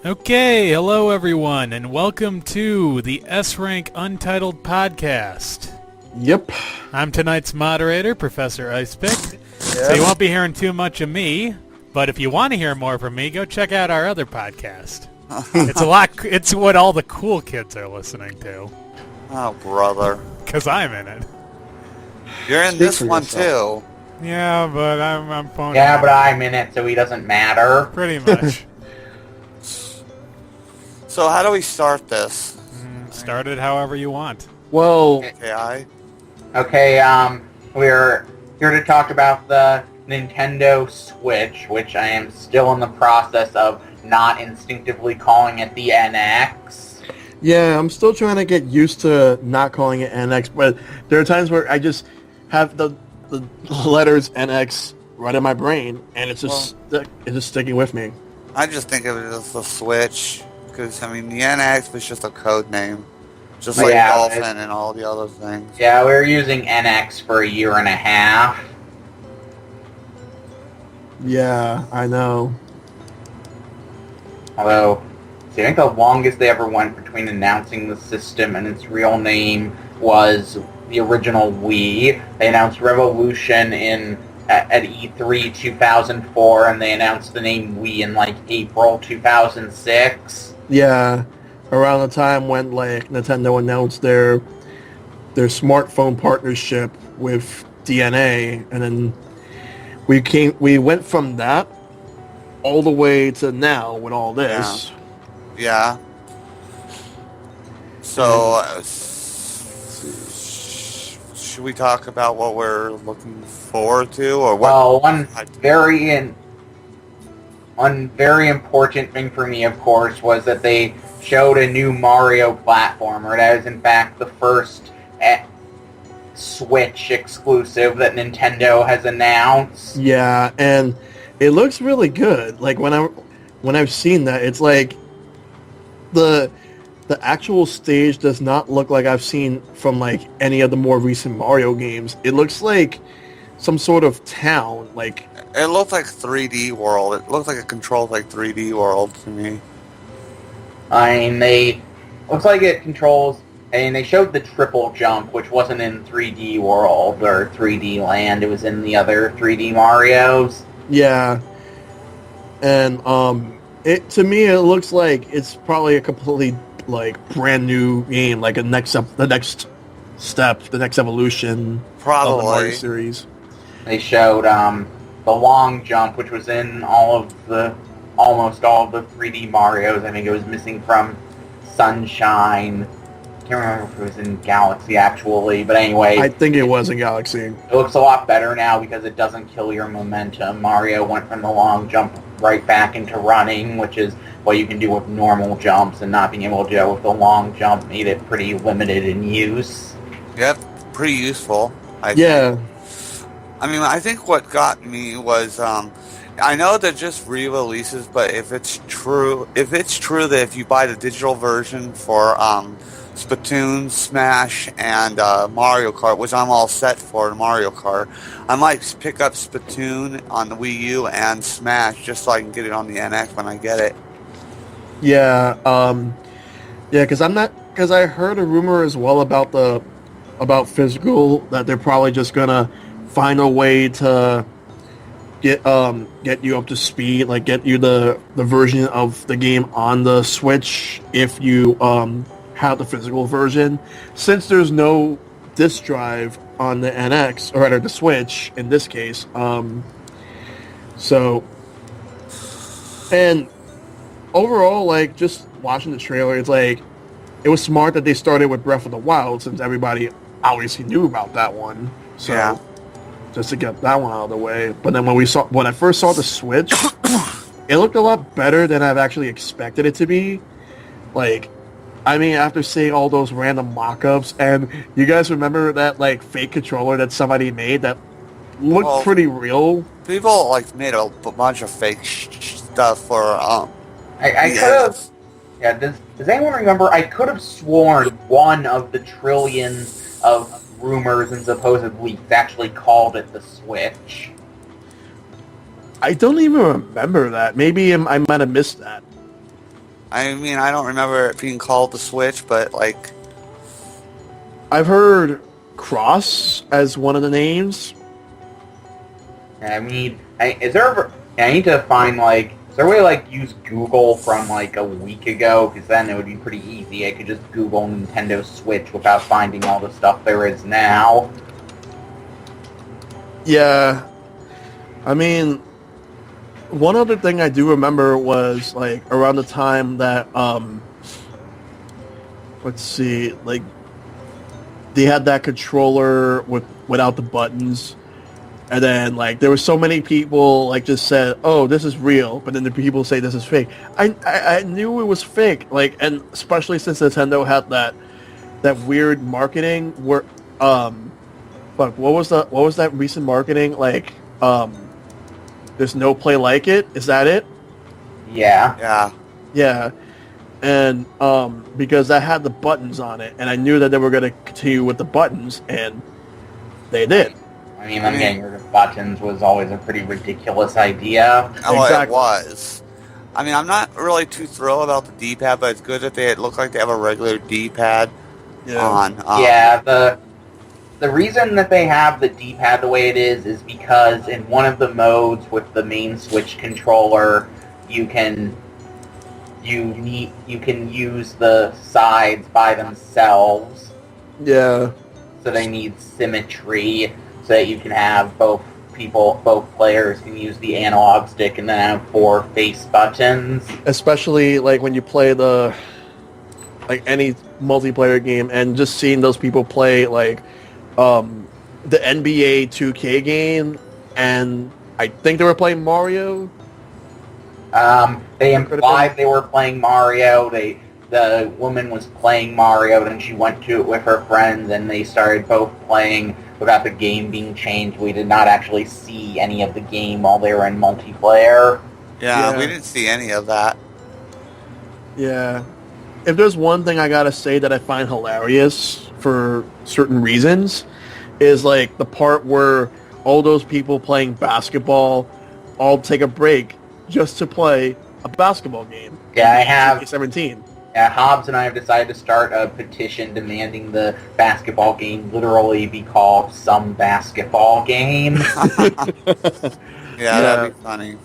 Okay, hello everyone, and welcome to the S-Rank Untitled Podcast. Yep. I'm tonight's moderator, Professor Icepick. So you won't be hearing too much of me, but if you want to hear more from me, go check out our other podcast. It's what all the cool kids are listening to. Oh, brother. Because I'm in it. You're in this one, too. Yeah, but I'm phoning Yeah, it. but I'm in it, so he doesn't matter. Pretty much. So how do we start this? Start it however you want. Well, KI? Okay, we're here to talk about the Nintendo Switch, which I am still in the process of not instinctively calling it the NX. yeah, I'm still trying to get used to not calling it NX, but there are times where I just have the letters NX right in my brain, and it's just sticking with me. I just think of it as the Switch, because, I mean, the NX was just a code name. Just like Yeah, Dolphin and all the other things. Yeah, we were using NX for a year and a half. Yeah, I know. Although, see, I think the longest they ever went between announcing the system and its real name was the original Wii. They announced Revolution at E3 2004, and they announced the name Wii in like April 2006. Yeah, around the time when like Nintendo announced their smartphone partnership with DNA, and then we went from that all the way to now with all this. Yeah. So, should we talk about what we're looking forward to, or what? Well, one very important thing for me, of course, was that they showed a new Mario platformer. That is, in fact, the first Switch exclusive that Nintendo has announced. Yeah, and it looks really good. Like when I've seen that, it's like the actual stage does not look like I've seen from like any of the more recent Mario games. It looks like some sort of town. Like It looked like 3D World. It looked like it controlled like 3D World to me. I mean, looks like it controls. And they showed the triple jump, which wasn't in 3D World or 3D Land. It was in the other 3D Marios. yeah, and it to me it looks like it's probably a completely like brand new game, like the next step, the next evolution of the Mario Probably. series. They showed the long jump, which was in almost all of the 3D Marios. I think it was missing from Sunshine. Can't remember if it was in Galaxy actually, but anyway, I think it was in Galaxy. it looks a lot better now because it doesn't kill your momentum. Mario went from the long jump right back into running, which is what you can do with normal jumps, and not being able to do it with the long jump made it pretty limited in use. Yep, pretty useful. Yeah, I mean, I think what got me was, I know they're just re-releases, but if it's true that if you buy the digital version for Splatoon, Smash, and Mario Kart, which I'm all set for Mario Kart, I might pick up Splatoon on the Wii U and Smash just so I can get it on the NX when I get it. yeah, because I heard a rumor as well about physical, that they're probably just gonna find a way to get you up to speed, like get you the version of the game on the Switch if you have the physical version. Since there's no disc drive on the NX, or rather the Switch in this case, so, and overall, like, just watching the trailer, it's like, it was smart that they started with Breath of the Wild, since everybody obviously knew about that one. So, Yeah. just to get that one out of the way. But then when I first saw the Switch, it looked a lot better than I've actually expected it to be. Like, I mean, after seeing all those random mock-ups, and you guys remember that, like, fake controller that somebody made that looked pretty real? People, like, made a bunch of fake stuff for, I could have. Yeah, does anyone remember? I could have sworn one of the trillions of rumors and supposed leaks actually called it the Switch. I don't even remember that. Maybe I might have missed that. I mean, I don't remember it being called the Switch, but like, I've heard Cross as one of the names. I mean, is there ever... I need to find, like... Is there a way to, like, use Google from, like, a week ago? Because then it would be pretty easy. I could just Google Nintendo Switch without finding all the stuff there is now. Yeah. I mean, one other thing I do remember was, like, around the time that, let's see, like, they had that controller without the buttons. And then, like, there were so many people, like, just said, "Oh, this is real," but then the people say this is fake. I knew it was fake, like, and especially since Nintendo had that weird marketing where, fuck, what was that recent marketing? Like, there's no play like it. Is that it? Yeah. yeah. Yeah. And because that had the buttons on it, and I knew that they were going to continue with the buttons, and they did. I mean, them getting rid of buttons was always a pretty ridiculous idea. Oh, Exactly. it was. I mean, I'm not really too thrilled about the D-pad, but it's good that it look like they have a regular D-pad on. Yeah, the reason that they have the D-pad the way it is because in one of the modes with the main Switch controller, you can use the sides by themselves. Yeah. So they need symmetry, so that you can have both players can use the analog stick and then have 4 face buttons. Especially, like, when you play any multiplayer game, and just seeing those people play, like, the NBA 2K game, and I think they were playing Mario. They implied they were playing Mario. The woman was playing Mario, then she went to it with her friends, and they started both playing without the game being changed. We did not actually see any of the game while they were in multiplayer. Yeah, we didn't see any of that. Yeah. If there's one thing I gotta say that I find hilarious for certain reasons, is, like, the part where all those people playing basketball all take a break just to play a basketball game. Yeah, I have. 17. Hobbs and I have decided to start a petition demanding the basketball game literally be called Some Basketball Game. Yeah, that'd be funny.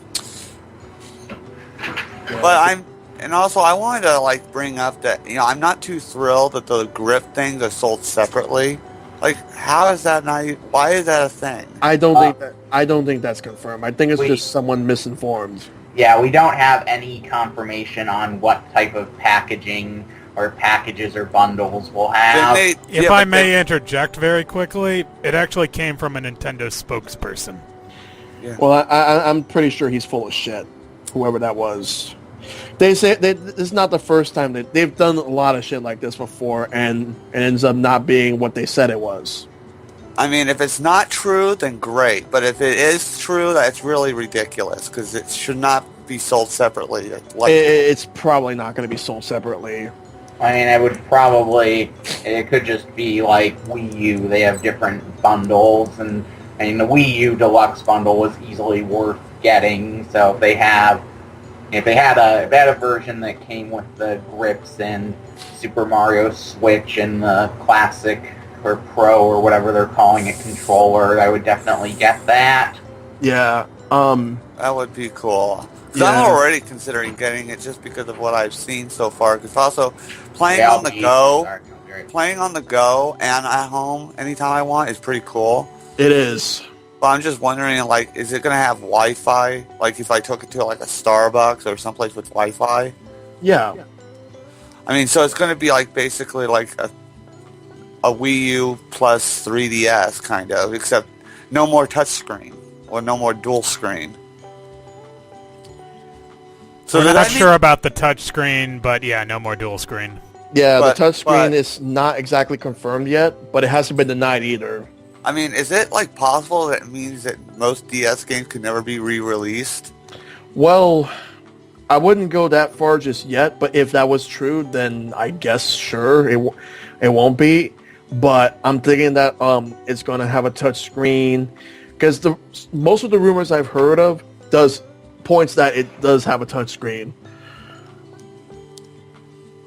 But I wanted to, like, bring up that, I'm not too thrilled that the grip things are sold separately. Like, how is that not? Why is that a thing? I don't think that's confirmed. I think it's just someone misinformed. Yeah, we don't have any confirmation on what type of packaging or packages or bundles we'll have. If I may interject very quickly, it actually came from a Nintendo spokesperson. Yeah. Well, I'm pretty sure he's full of shit, whoever that was. They say this is not the first time they've done a lot of shit like this before, and it ends up not being what they said it was. I mean, if it's not true, then great. But if it is true, that's really ridiculous, because it should not be sold separately. It's probably not going to be sold separately. I mean, it could just be like Wii U. They have different bundles, and the Wii U Deluxe bundle was easily worth getting. So if they had a version that came with the grips and Super Mario Switch and the classic or Pro or whatever they're calling it controller, I would definitely get that. Yeah. That would be cool. Because I'm already considering getting it just because of what I've seen so far. Because also, playing on the go and at home anytime I want is pretty cool. It is. But I'm just wondering, like, is it going to have Wi-Fi? Like, if I took it to, like, a Starbucks or someplace with Wi-Fi? Yeah. I mean, so it's going to be, like, basically, like, a Wii U plus 3DS, kind of, except no more touchscreen or no more dual screen. So I'm not sure about the touchscreen, but yeah, no more dual screen. Yeah, the touchscreen is not exactly confirmed yet, but it hasn't been denied either. I mean, is it, like, possible that it means that most DS games could never be re-released? Well, I wouldn't go that far just yet, but if that was true, then I guess, sure, it won't be. But I'm thinking that it's going to have a touchscreen, because most of the rumors I've heard of points that it does have a touchscreen.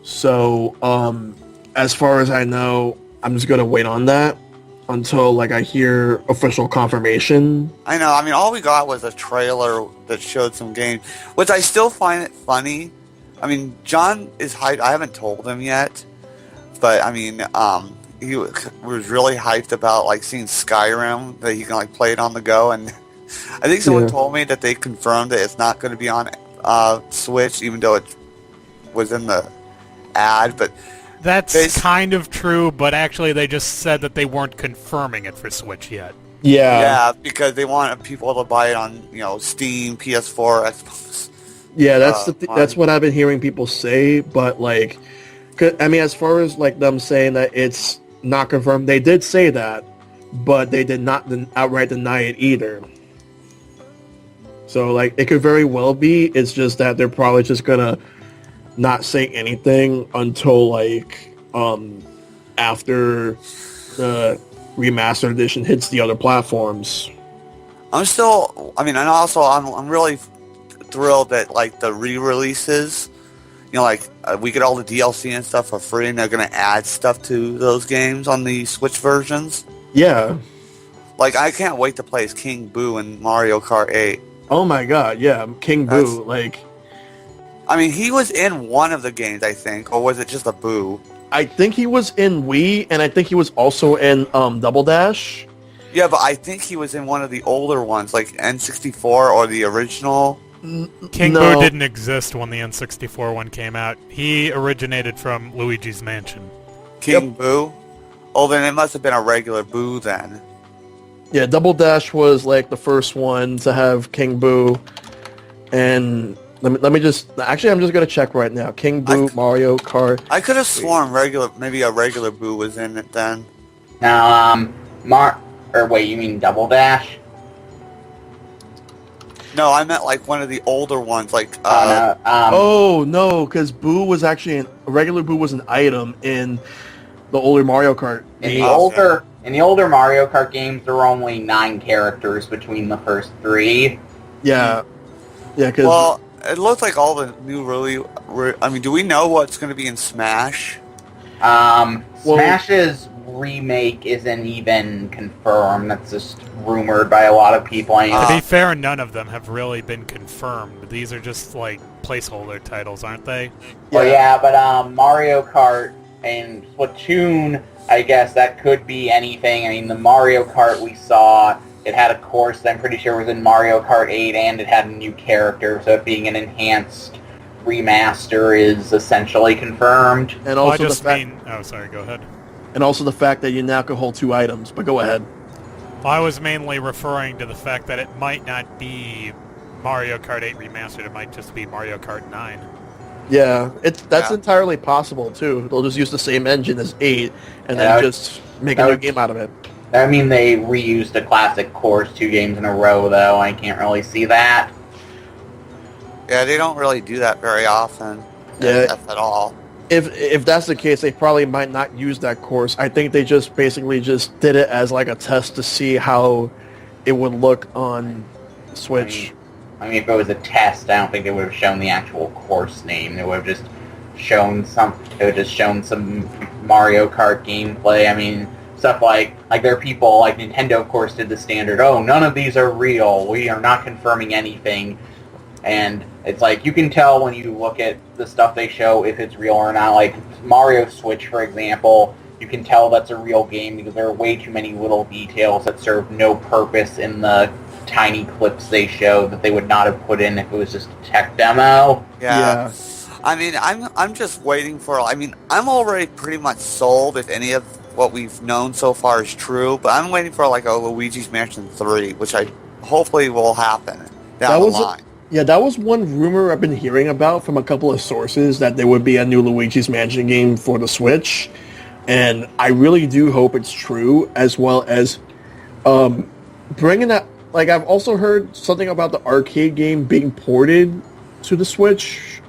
So, as far as I know, I'm just gonna wait on that until like I hear official confirmation. I know. I mean, all we got was a trailer that showed some games, which I still find it funny. I mean, John is hyped. I haven't told him yet, but I mean, he was really hyped about like seeing Skyrim, that he can like play it on the go. And I think someone told me that they confirmed that it's not going to be on Switch, even though it was in the ad. But that's kind of true, but actually they just said that they weren't confirming it for Switch yet. Yeah, because they want people to buy it on Steam, PS4, Xbox. Yeah, that's what I've been hearing people say. But like, I mean, as far as like them saying that it's not confirmed, they did say that, but they did not outright deny it either. So like, it could very well be. It's just that they're probably just gonna not say anything until like after the remastered edition hits the other platforms. I'm really thrilled that like the re-releases, like we get all the DLC and stuff for free, and they're going to add stuff to those games on the Switch versions. Yeah. Like, I can't wait to play as King Boo in Mario Kart 8. Oh my god, yeah, King Boo, like... I mean, he was in one of the games, I think, or was it just a Boo? I think he was in Wii, and I think he was also in Double Dash. Yeah, but I think he was in one of the older ones, like N64 or the original. King Boo didn't exist when the N64 one came out. He originated from Luigi's Mansion. King Boo? Oh, then it must have been a regular Boo then. Yeah, Double Dash was like the first one to have King Boo. And let me just... Actually, I'm just going to check right now. King Boo, Mario Kart... I could have sworn maybe a regular Boo was in it then. Now, wait, you mean Double Dash? No, I meant like one of the older ones, like... oh, no, because Boo was actually... regular Boo was an item in the older Mario Kart games. In the older Mario Kart games, there were only 9 characters between the first 3. Yeah. Yeah, because... Well, it looks like all the new I mean, do we know what's going to be in Smash? Smash's remake isn't even confirmed. That's just rumored by a lot of people. To be fair, none of them have really been confirmed. These are just like placeholder titles, aren't they? Well, yeah, but Mario Kart and Splatoon, I guess that could be anything. I mean, the Mario Kart we saw, it had a course that I'm pretty sure was in Mario Kart 8, and it had a new character, so it being an enhanced remaster is essentially confirmed. And also oh, sorry, go ahead. And also the fact that you now can hold 2 items, but go ahead. Well, I was mainly referring to the fact that it might not be Mario Kart 8 Remastered, it might just be Mario Kart 9. Yeah, that's entirely possible, too. They'll just use the same engine as 8, and then just make a new game out of it. I mean, they reused a classic course 2 games in a row, though. I can't really see that. Yeah, they don't really do that very often. Yeah. At all. If that's the case, they probably might not use that course. I think they just basically just did it as like a test to see how it would look on Switch. I mean, if it was a test, I don't think they would have shown the actual course name. They would have just shown some Mario Kart gameplay. I mean, stuff like there are people like Nintendo, of course, did the standard. Oh, none of these are real. We are not confirming anything. And it's like, you can tell when you look at the stuff they show if it's real or not. Like Mario Switch, for example, you can tell that's a real game because there are way too many little details that serve no purpose in the tiny clips they show that they would not have put in if it was just a tech demo. Yeah. I mean, I'm just waiting for... I mean, I'm already pretty much sold if any of what we've known so far is true, but I'm waiting for like a Luigi's Mansion 3, which I hopefully will happen down the line. Yeah, that was one rumor I've been hearing about from a couple of sources, that there would be a new Luigi's Mansion game for the Switch. And I really do hope it's true, as well as bringing that... Like, I've also heard something about the arcade game being ported to the Switch,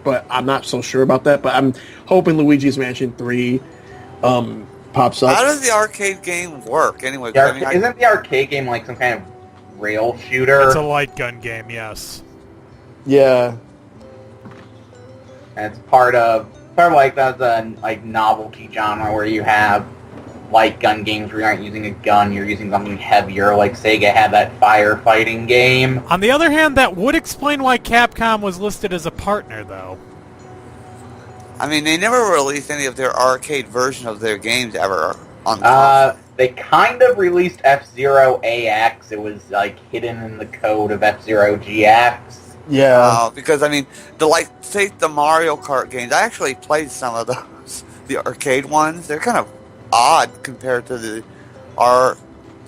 but I'm not so sure about that. But I'm hoping Luigi's Mansion 3 pops up. How does the arcade game work, anyway? Isn't the arcade game like some kind of rail shooter? It's a light gun game, yes. Yeah. And it's part of sort of like that's a novelty genre where you have light gun games where you aren't using a gun, you're using something heavier, like Sega had that firefighting game. On the other hand, that would explain why Capcom was listed as a partner, though. I mean, they never released any of their arcade version of their games ever on console. They kind of released F-Zero AX. It was like hidden in the code of F-Zero GX. Yeah. Because I mean, take the Mario Kart games. I actually played some of those, the arcade ones. They're kind of odd compared to our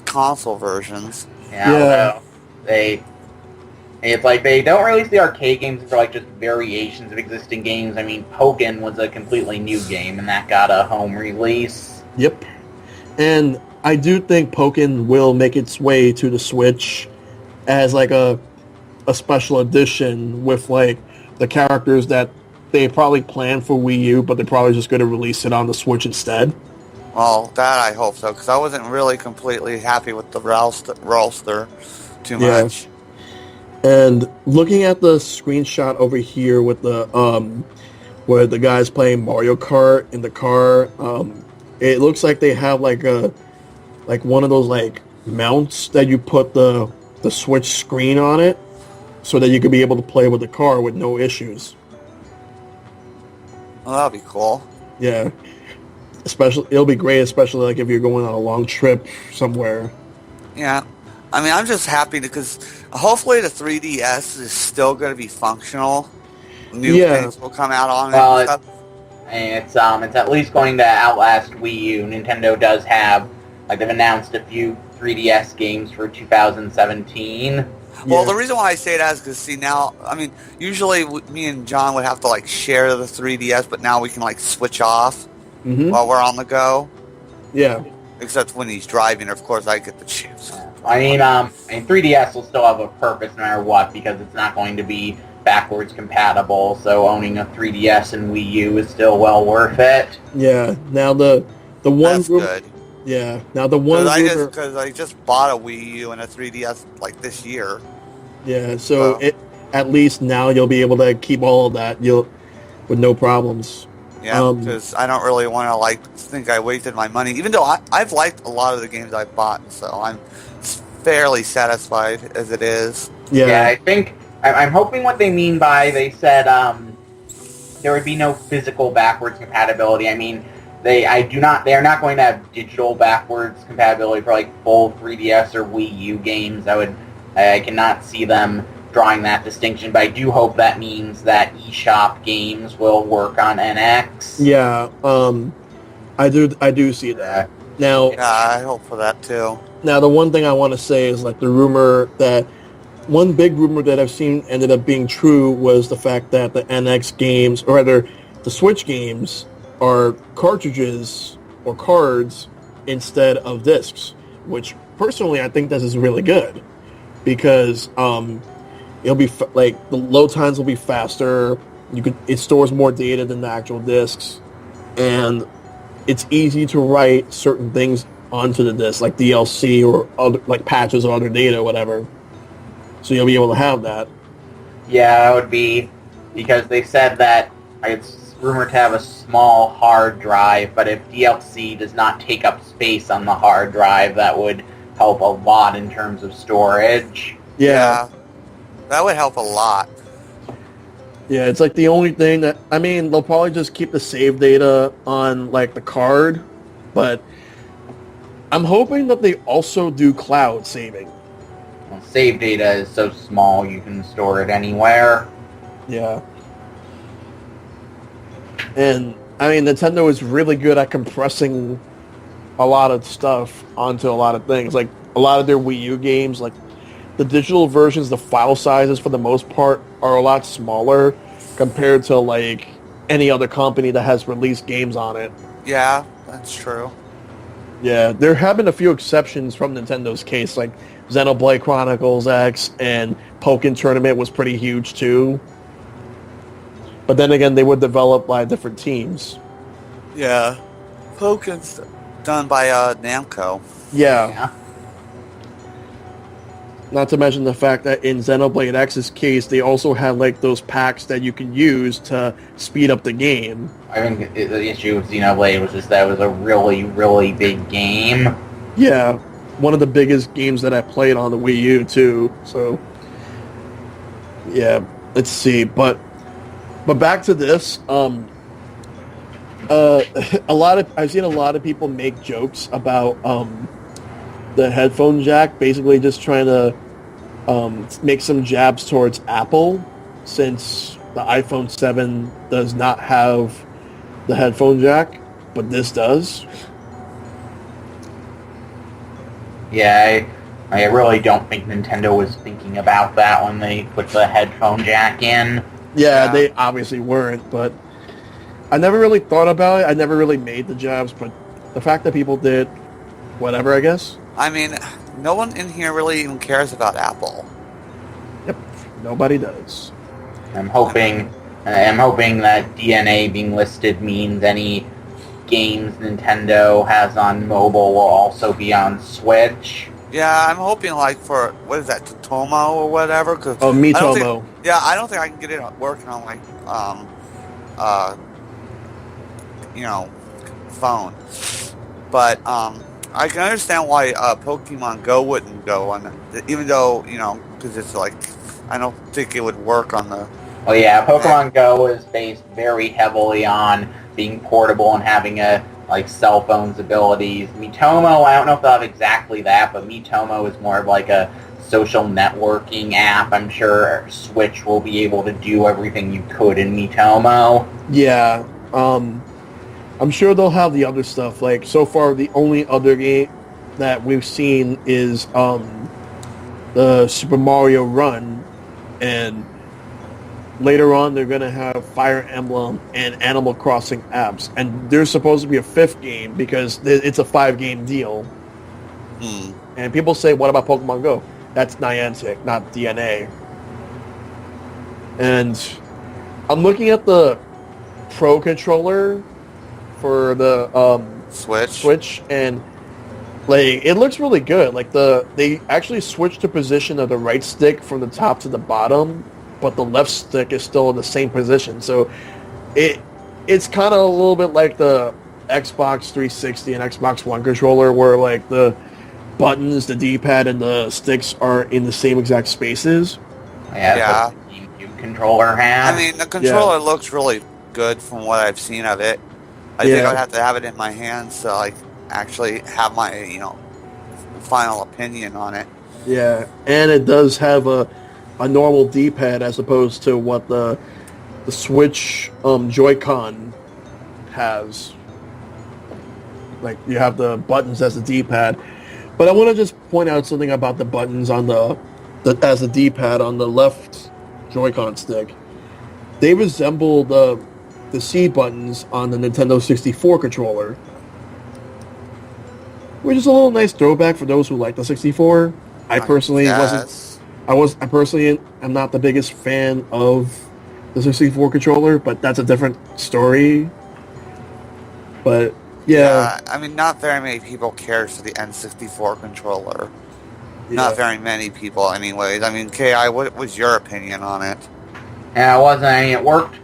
console versions. Yeah. It's like they don't release the arcade games for like just variations of existing games. I mean, Pokken was a completely new game, and that got a home release. Yep. And I do think Pokken will make its way to the Switch as like a special edition with like the characters that they probably planned for Wii U, but they're probably just going to release it on the Switch instead. Well, that I hope so, because I wasn't really completely happy with the roster too much. And looking at the screenshot over here with the where the guy's playing Mario Kart in the car, it looks like they have like one of those like mounts that you put the Switch screen on it, so that you could be able to play with the car with no issues. Well, that'll be cool. Yeah. It'll be great, especially like if you're going on a long trip somewhere. Yeah. I mean, I'm just happy because hopefully the 3DS is still going to be functional. New things will come out on it and stuff. And it's at least going to outlast Wii U. Nintendo does have, like, they've announced a few 3DS games for 2017. Well, the reason why I say that is because, see, now, I mean, usually me and John would have to, like, share the 3DS, but now we can, like, switch off while we're on the go. Yeah. Except when he's driving, of course, I get to choose. I mean, 3DS will still have a purpose no matter what, because it's not going to be backwards compatible, so owning a 3DS and Wii U is still well worth it. Yeah. Now the one That's good. Yeah. Now the one because I just bought a Wii U and a 3DS like this year. Yeah. So at least now you'll be able to keep all of that with no problems. Yeah, because I don't really want to think I wasted my money, even though I've liked a lot of the games I've bought, so I'm fairly satisfied as it is. Yeah, I think I'm hoping what they mean by they said there would be no physical backwards compatibility. I mean, they are not going to have digital backwards compatibility for like full 3DS or Wii U games. I cannot see them drawing that distinction, but I do hope that means that eShop games will work on NX. Yeah, I do see that. Now, yeah, I hope for that too. Now, the one thing I want to say is like one big rumor that I've seen ended up being true was the fact that the NX games, or rather the Switch games, are cartridges or cards instead of discs, which personally I think this is really good because it'll be like the load times will be faster. It stores more data than the actual discs, and it's easy to write certain things onto the disc, like DLC or other, like patches or other data, or whatever. So you'll be able to have that. Yeah, that would be because they said that it's rumored to have a small hard drive, but if DLC does not take up space on the hard drive, that would help a lot in terms of storage. Yeah. That would help a lot. Yeah, it's like the only thing that, I mean, they'll probably just keep the save data on, like, the card, but I'm hoping that they also do cloud saving. Well, save data is so small, you can store it anywhere. Yeah. And, I mean, Nintendo is really good at compressing a lot of stuff onto a lot of things. Like, a lot of their Wii U games, like, the digital versions, the file sizes for the most part are a lot smaller compared to like any other company that has released games on it. Yeah, that's true. Yeah, there have been a few exceptions from Nintendo's case, like Xenoblade Chronicles X and Pokken Tournament was pretty huge too. But then again, they were developed by different teams. Yeah, Pokken's done by Namco. Yeah. Not to mention the fact that in Xenoblade X's case, they also have like those packs that you can use to speed up the game. I think the issue with Xenoblade was just that it was a really, really big game. Yeah, one of the biggest games that I played on the Wii U too. So, yeah, let's see. But back to this. I've seen a lot of people make jokes about the headphone jack, basically just trying to make some jabs towards Apple, since the iPhone 7 does not have the headphone jack, but this does. Yeah, I really don't think Nintendo was thinking about that when they put the headphone jack in. Yeah, they obviously weren't, but I never really thought about it. I never really made the jabs, but the fact that people did, whatever, I guess. I mean, no one in here really even cares about Apple. Yep, nobody does. I'm hoping that DNA being listed means any games Nintendo has on mobile will also be on Switch. Yeah, I'm hoping like for, what is that, Totomo or whatever? Cause Miitomo. I don't think I can get it working on like, phone. But I can understand why Pokemon Go wouldn't go on it, even though, because it's like, I don't think it would work on the... Well, yeah, Pokemon Go is based very heavily on being portable and having cell phone's abilities. Miitomo, I don't know if they'll have exactly that, but Miitomo is more of like a social networking app. I'm sure Switch will be able to do everything you could in Miitomo. Yeah, I'm sure they'll have the other stuff. Like, so far, the only other game that we've seen is the Super Mario Run, and later on they're going to have Fire Emblem and Animal Crossing apps. And there's supposed to be a fifth game because it's a 5-game deal. And people say, what about Pokemon Go? That's Niantic, not DNA. And I'm looking at the Pro Controller for the Switch, and like it looks really good. Like they actually switched the position of the right stick from the top to the bottom, but the left stick is still in the same position. So it's kind of a little bit like the Xbox 360 and Xbox One controller, where like the buttons, the D-pad, and the sticks are in the same exact spaces. Yeah. The GameCube controller has. I mean, the controller looks really good from what I've seen of it. I think I'd have to have it in my hands to like actually have my final opinion on it. Yeah, and it does have a normal D-pad as opposed to what the Switch Joy-Con has. Like, you have the buttons as the D-pad. But I want to just point out something about the buttons on as the D-pad on the left Joy-Con stick. They resemble the C buttons on the Nintendo 64 controller, which is a little nice throwback for those who like the 64. I personally wasn't. I personally am not the biggest fan of the 64 controller, but that's a different story. But yeah, I mean, not very many people care for the N64 controller. Yeah. Not very many people, anyways. I mean, Ki, what was your opinion on it? Yeah, it wasn't. I mean, it worked.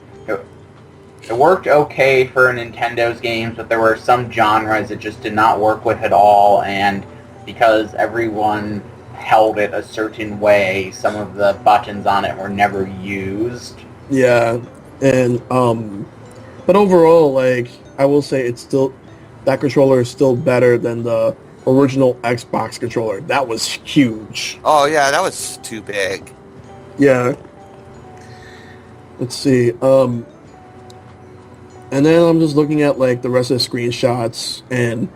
It worked okay for Nintendo's games, but there were some genres it just did not work with at all, and because everyone held it a certain way, some of the buttons on it were never used. Yeah, and but overall, like, I will say it's still, that controller is still better than the original Xbox controller. That was huge. Oh yeah, that was too big. Yeah. Let's see. And then I'm just looking at like the rest of the screenshots, and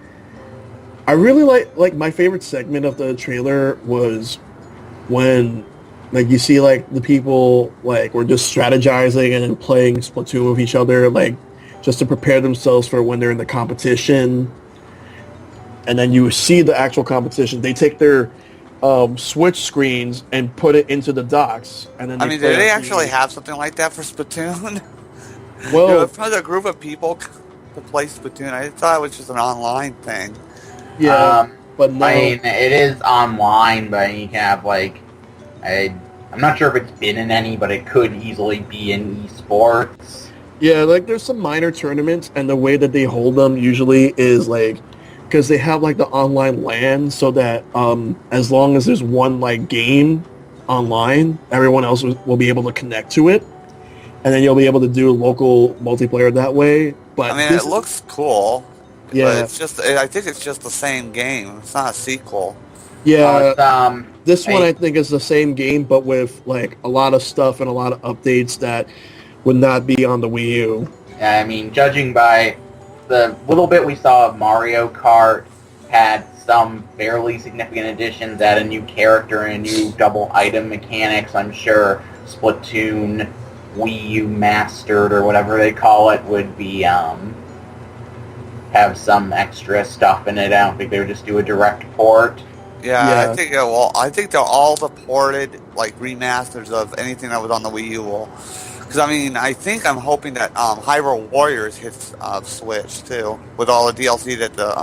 I really like my favorite segment of the trailer was when like you see like the people like were just strategizing and playing Splatoon with each other, like just to prepare themselves for when they're in the competition. And then you see the actual competition. They take their Switch screens and put it into the docks, and then I mean, did they actually have something like that for Splatoon? Well, for a group of people to play Splatoon, I thought it was just an online thing. yeah, but no. I mean, it is online, but you can have like I'm not sure if it's been in any, but it could easily be in esports. Yeah, like there's some minor tournaments, and the way that they hold them usually is like because they have like the online LAN, so that as long as there's one like game online, everyone else will be able to connect to it, and then you'll be able to do local multiplayer that way. But I mean, it looks cool. Yeah. But it's just, I think it's just the same game. It's not a sequel. Yeah, this one I think is the same game, but with like a lot of stuff and a lot of updates that would not be on the Wii U. Yeah, I mean, judging by the little bit we saw of Mario Kart, had some fairly significant additions, add a new character and a new double item mechanics. I'm sure Splatoon Wii U Mastered or whatever they call it would be have some extra stuff in it. I don't think they would just do a direct port. Yeah, I think it will. I think they're all the ported like remasters of anything that was on the Wii U will. Because I mean, I'm hoping that Hyrule Warriors hits Switch too, with all the DLC that the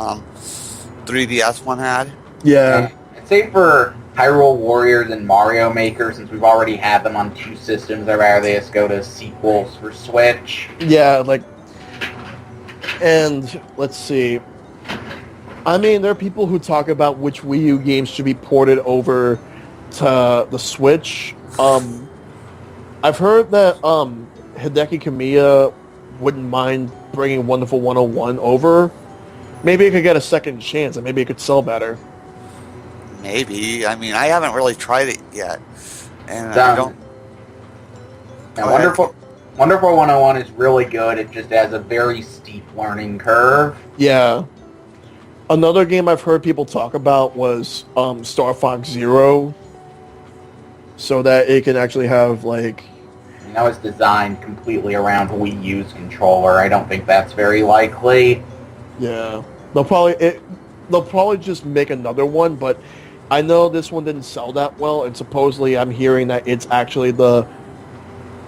3DS one had. Yeah. I'd say for Hyrule Warriors and Mario Maker, since we've already had them on 2 systems, I'd rather they just go to sequels for Switch. Yeah, like, and let's see. I mean, there are people who talk about which Wii U games should be ported over to the Switch. I've heard that Hideki Kamiya wouldn't mind bringing Wonderful 101 over. Maybe it could get a second chance, and maybe it could sell better. Maybe. I mean, I haven't really tried it yet, and I don't. And Wonderful 101 is really good. It just has a very steep learning curve. Yeah. Another game I've heard people talk about was Star Fox Zero, so that it can actually have like. And that was designed completely around Wii U's controller. I don't think that's very likely. Yeah, they'll probably just make another one, but I know this one didn't sell that well, and supposedly I'm hearing that it's actually the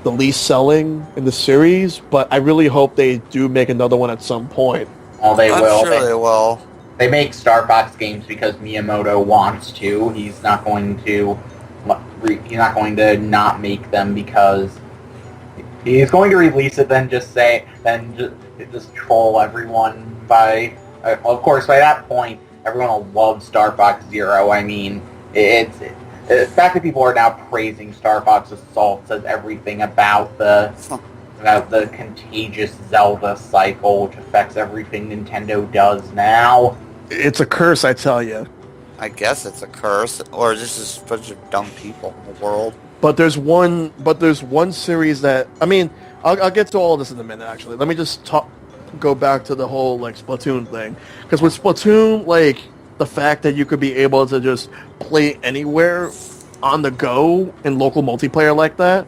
least selling in the series. But I really hope they do make another one at some point. Oh, they will. I'm sure they will. They make Star Fox games because Miyamoto wants to. He's not going to not make them because he's going to release it. Then just troll everyone by. Of course, by that point, everyone will love Star Fox Zero. I mean, the fact that people are now praising Star Fox Assault says everything about the contagious Zelda cycle, which affects everything Nintendo does now. It's a curse, I tell you. I guess it's a curse, or just a bunch of dumb people in the world. But there's one series that I mean, I'll get to all of this in a minute. Actually, let me just go back to the whole like Splatoon thing, because with Splatoon, like the fact that you could be able to just play anywhere on the go in local multiplayer like that,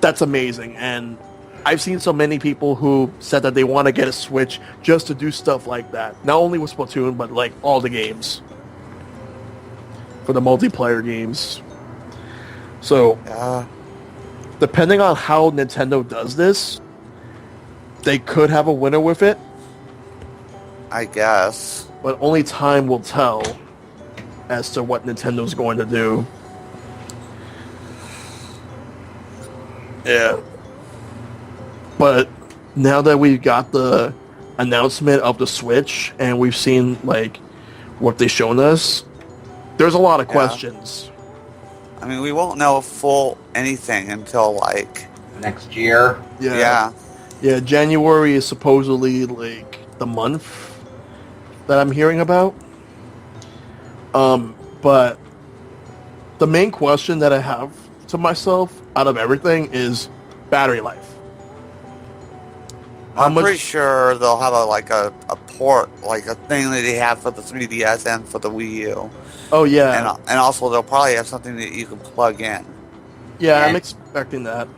that's amazing. And I've seen so many people who said that they want to get a Switch just to do stuff like that. Not only with Splatoon, but like all the games. For the multiplayer games. So, depending on how Nintendo does this, they could have a winner with it. I guess. But only time will tell as to what Nintendo's going to do. Yeah. But now that we've got the announcement of the Switch and we've seen like what they've shown us, there's a lot of questions. I mean, we won't know full anything until like next year. Yeah. Yeah, January is supposedly like the month that I'm hearing about. But the main question that I have to myself out of everything is battery life. I'm pretty sure they'll have a port, like a thing that they have for the 3DS and for the Wii U. Oh, yeah. And also they'll probably have something that you can plug in. Yeah, I'm expecting that.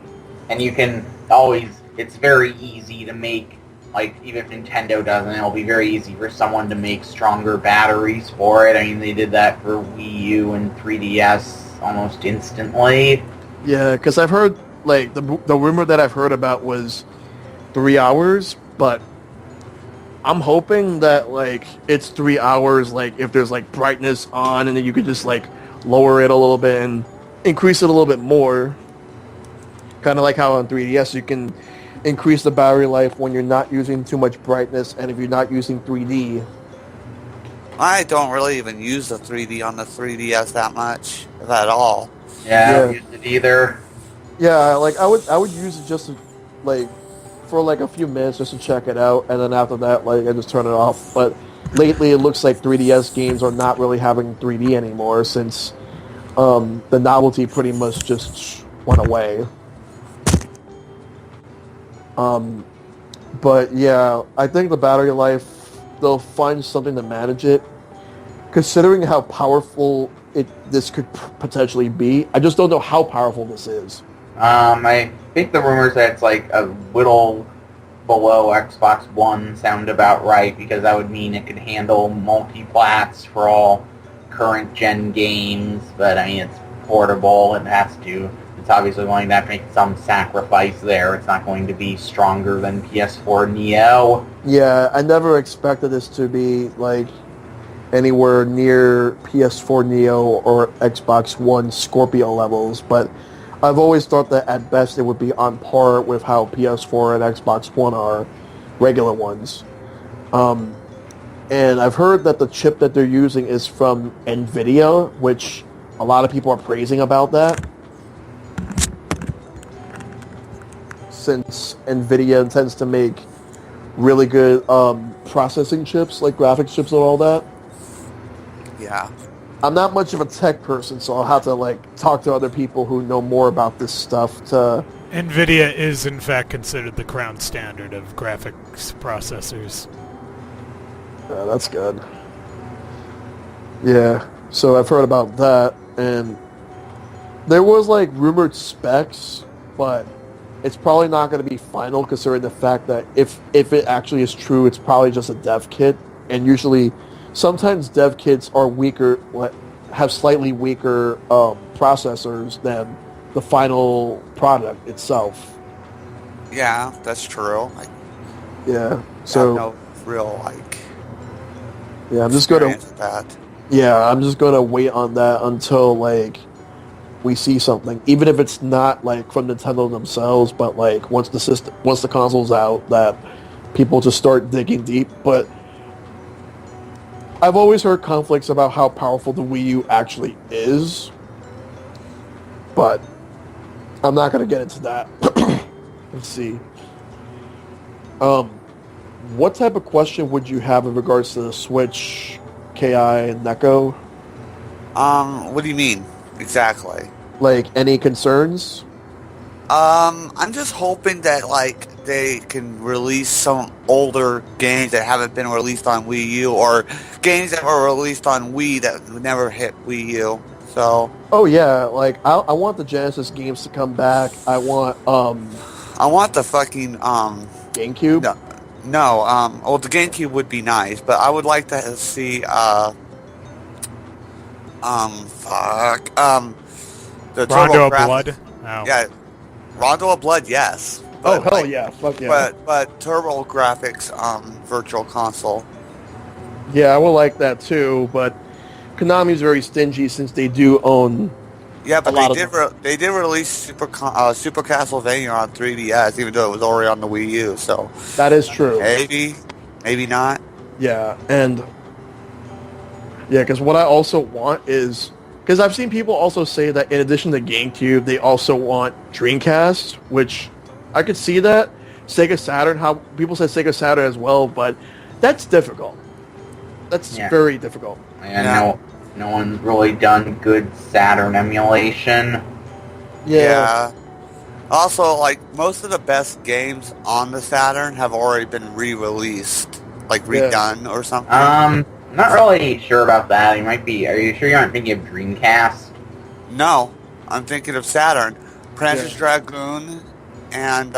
And you can always, it's very easy to make, like, even if Nintendo doesn't, it'll be very easy for someone to make stronger batteries for it. I mean, they did that for Wii U and 3DS almost instantly. Yeah, because I've heard, like, the rumor that I've heard about was 3 hours, but I'm hoping that, like, it's 3 hours, like, if there's, like, brightness on, and then you could just, like, lower it a little bit and increase it a little bit more. Kind of like how on 3DS you can increase the battery life when you're not using too much brightness and if you're not using 3D. I don't really even use the 3D on the 3DS that much, if at all. Yeah, I Yeah. don't use it either. Yeah, like I would use it just to, like for like a few minutes just to check it out, and then after that, like I just turn it off. But lately, it looks like 3DS games are not really having 3D anymore since the novelty pretty much just went away. But yeah, I think the battery life, they'll find something to manage it. Considering how powerful this could potentially be, I just don't know how powerful this is. I think the rumors that it's like a little below Xbox One sound about right, because that would mean it could handle multi-plats for all current gen games, but I mean, it's portable, it's obviously going to have to make some sacrifice there. It's not going to be stronger than PS4 Neo. Yeah, I never expected this to be like anywhere near PS4 Neo or Xbox One Scorpio levels, but I've always thought that at best it would be on par with how PS4 and Xbox One are regular ones. And I've heard that the chip that they're using is from NVIDIA, which a lot of people are praising about that. Since NVIDIA tends to make really good processing chips, like graphics chips and all that. Yeah. I'm not much of a tech person, so I'll have to like talk to other people who know more about this stuff to... NVIDIA is in fact considered the crown standard of graphics processors. Yeah, that's good. Yeah, so I've heard about that, and there was like rumored specs, but it's probably not going to be final considering the fact that if it actually is true, it's probably just a dev kit, and usually sometimes dev kits are weaker, have slightly weaker processors than the final product itself. Yeah, that's true. Yeah, I so have no real yeah, I'm just gonna experience with that. yeah, I'm just gonna wait on that until like we see something, even if it's not like from Nintendo themselves, but like once the console's out, that people just start digging deep. But I've always heard conflicts about how powerful the Wii U actually is, but I'm not going to get into that. Let's see. What type of question would you have in regards to the Switch, KI, and Neko? What do you mean exactly? Like, any concerns? I'm just hoping that like they can release some older games that haven't been released on Wii U, or games that were released on Wii that never hit Wii U. So. Oh yeah, like I want the Genesis games to come back. I want the fucking GameCube. No. Well, the GameCube would be nice, but I would like to see the Rondo of Blood. Oh. Yeah, Rondo of Blood, yes. Oh hell yeah, fuck yeah. But Turbo Graphics Virtual Console. Yeah, I would like that too, but Konami's very stingy since they do own. Yeah, but they did release Super Castlevania on 3DS, even though it was already on the Wii U. So that is true. Maybe not. Yeah, and yeah, because what I also want is, because I've seen people also say that in addition to GameCube, they also want Dreamcast, which I could see that. Sega Saturn, how people say Sega Saturn as well, but that's difficult. That's very difficult. And no one's really done good Saturn emulation. Yeah. Also, like, most of the best games on the Saturn have already been re-released, like redone or something. I'm not really sure about that. Are you sure you aren't thinking of Dreamcast? No, I'm thinking of Saturn. Panzer Dragoon and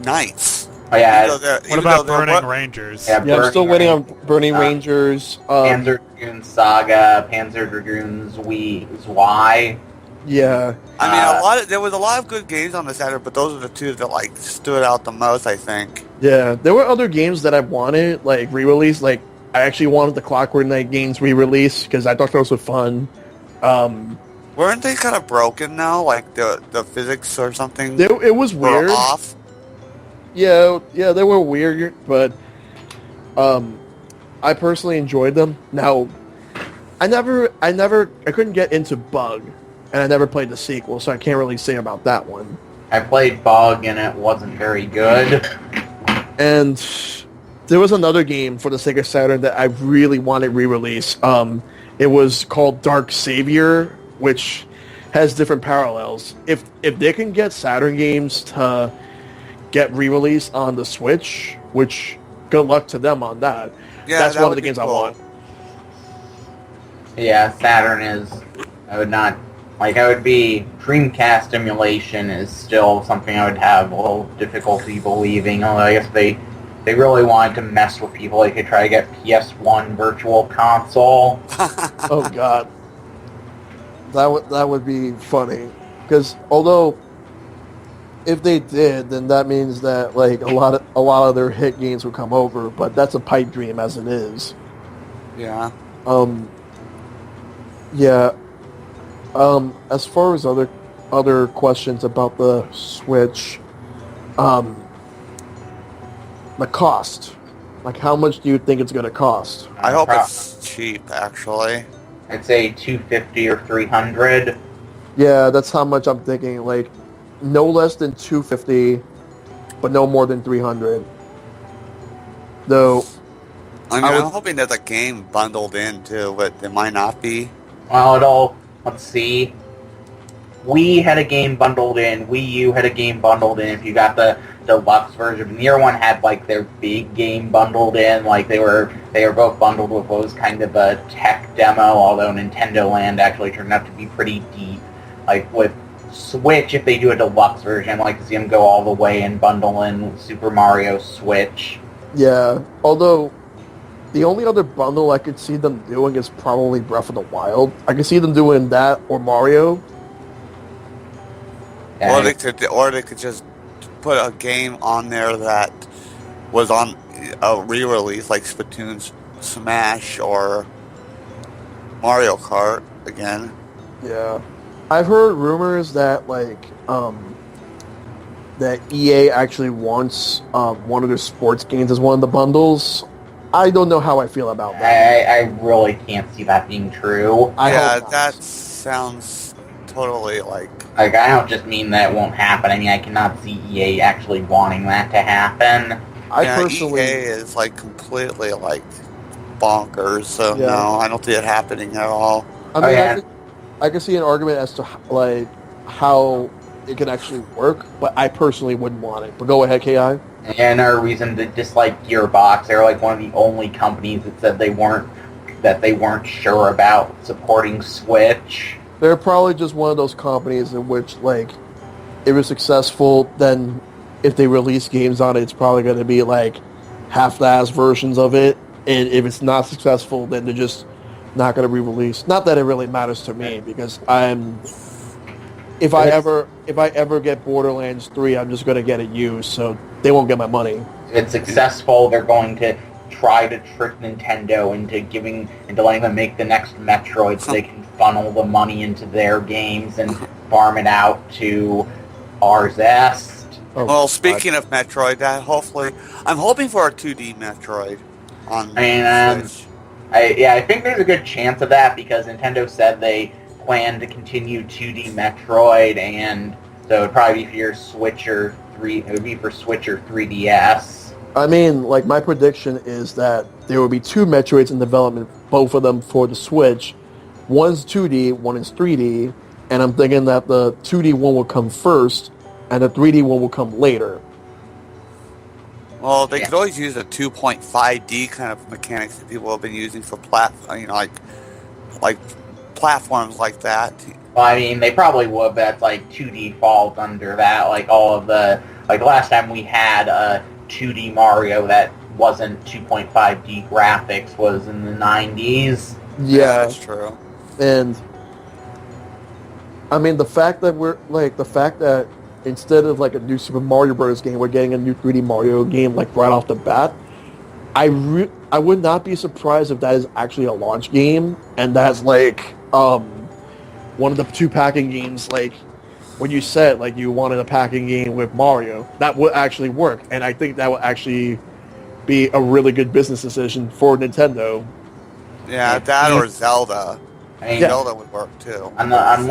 Knights. Oh yeah. What about Burning Rangers? Yeah, I'm still waiting on Burning Rangers. Panzer Dragoon Saga, Panzer Dragoons Y. Yeah. I mean, there was a lot of good games on the Saturn, but those are the two that like stood out the most, I think. Yeah, there were other games that I wanted, like re-release, like I actually wanted the Clockwork Knight games re-release because I thought those were fun. Weren't they kind of broken now? Like the physics or something? It was were weird. Off. Yeah, they were weird, but I personally enjoyed them. Now, I couldn't get into Bug, and I never played the sequel, so I can't really say about that one. I played Bug and it wasn't very good. And there was another game for the Sega Saturn that I really wanted re-release. It was called Dark Savior, which has different parallels. If they can get Saturn games to get re-released on the Switch, which good luck to them on that. Yeah, that's that one of would the be games cool. I want. Yeah, Saturn is... I would not... Like, I would be... Dreamcast emulation is still something I would have a little difficulty believing, although I guess they really wanted to mess with people. They could try to get PS1 Virtual Console. Oh god, that would be funny. Because although if they did, then that means that like a lot of their hit games would come over. But that's a pipe dream as it is. Yeah. Yeah. As far as other questions about the Switch, the cost. Like, how much do you think it's going to cost? I hope it's cheap, actually. I'd say $250 or $300. Yeah, that's how much I'm thinking. Like, no less than $250, but no more than $300. Though, I mean, I'm hoping that the game bundled in, too, but it might not be. Well, let's see. Wii had a game bundled in. Wii U had a game bundled in. If you got the deluxe version, the other one had like their big game bundled in. Like they were both bundled with what was kind of a tech demo. Although Nintendo Land actually turned out to be pretty deep. Like with Switch, if they do a deluxe version, I'd like to see them go all the way and bundle in Super Mario Switch. Yeah, although the only other bundle I could see them doing is probably Breath of the Wild. I could see them doing that or Mario. Or they could just put a game on there that was on a re-release, like Splatoon Smash or Mario Kart again. Yeah, I've heard rumors that that EA actually wants one of their sports games as one of the bundles. I don't know how I feel about that. I really can't see that being true. That sounds totally like... Like, I don't just mean that it won't happen. I mean, I cannot see EA actually wanting that to happen. Personally... EA is, like, completely, like, bonkers, so no, I don't see it happening at all. I mean, I can see an argument as to, like, how it can actually work, but I personally wouldn't want it. But go ahead, KI. And another reason to dislike Gearbox, they're, like, one of the only companies that said they weren't sure about supporting Switch. They're probably just one of those companies in which, like, if it's successful, then if they release games on it, it's probably going to be, like, half-assed versions of it. And if it's not successful, then they're just not going to re-release. Not that it really matters to me, because if I ever get Borderlands 3, I'm just going to get it used, so they won't get my money. If it's successful, they're going to try to trick Nintendo into letting them make the next Metroid so they can funnel the money into their games and farm it out to our Zest. Well, speaking of Metroid, I'm hoping for a 2D Metroid on Switch. I think there's a good chance of that because Nintendo said they plan to continue 2D Metroid, and so it'd probably be for your Switch or it would be for Switch or 3DS. I mean, like, my prediction is that there will be two Metroids in development, both of them for the Switch. One's 2D, one is 3D, and I'm thinking that the 2D one will come first, and the 3D one will come later. Well, they could always use a 2.5D kind of mechanics that people have been using for like platforms like that. Well, I mean, they probably would, but that's like 2D falls under that. Like all of the last time we had a 2D Mario that wasn't 2.5D graphics was in the 90s. Yeah, that's true. And I mean, the fact that instead of like a new Super Mario Bros. Game, we're getting a new 3D Mario game like right off the bat. I would not be surprised if that is actually a launch game, and that's like one of the two packing games. Like when you said like you wanted a packing game with Mario, that would actually work, and I think that would actually be a really good business decision for Nintendo. Yeah, that or Zelda. I mean, Zelda would work too. on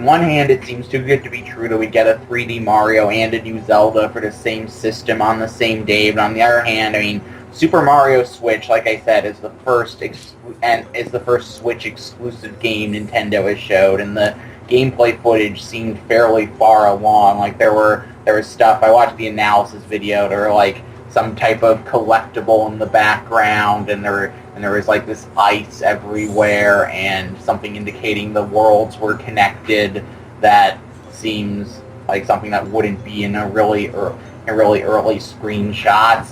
one hand, it seems too good to be true that we get a 3D Mario and a new Zelda for the same system on the same day. But on the other hand, I mean, Super Mario Switch, like I said, is the first Switch exclusive game Nintendo has showed, and the gameplay footage seemed fairly far along. Like there was stuff. I watched the analysis video. There were like some type of collectible in the background, and there was like this ice everywhere, and something indicating the worlds were connected. That seems like something that wouldn't be in a really early screenshots,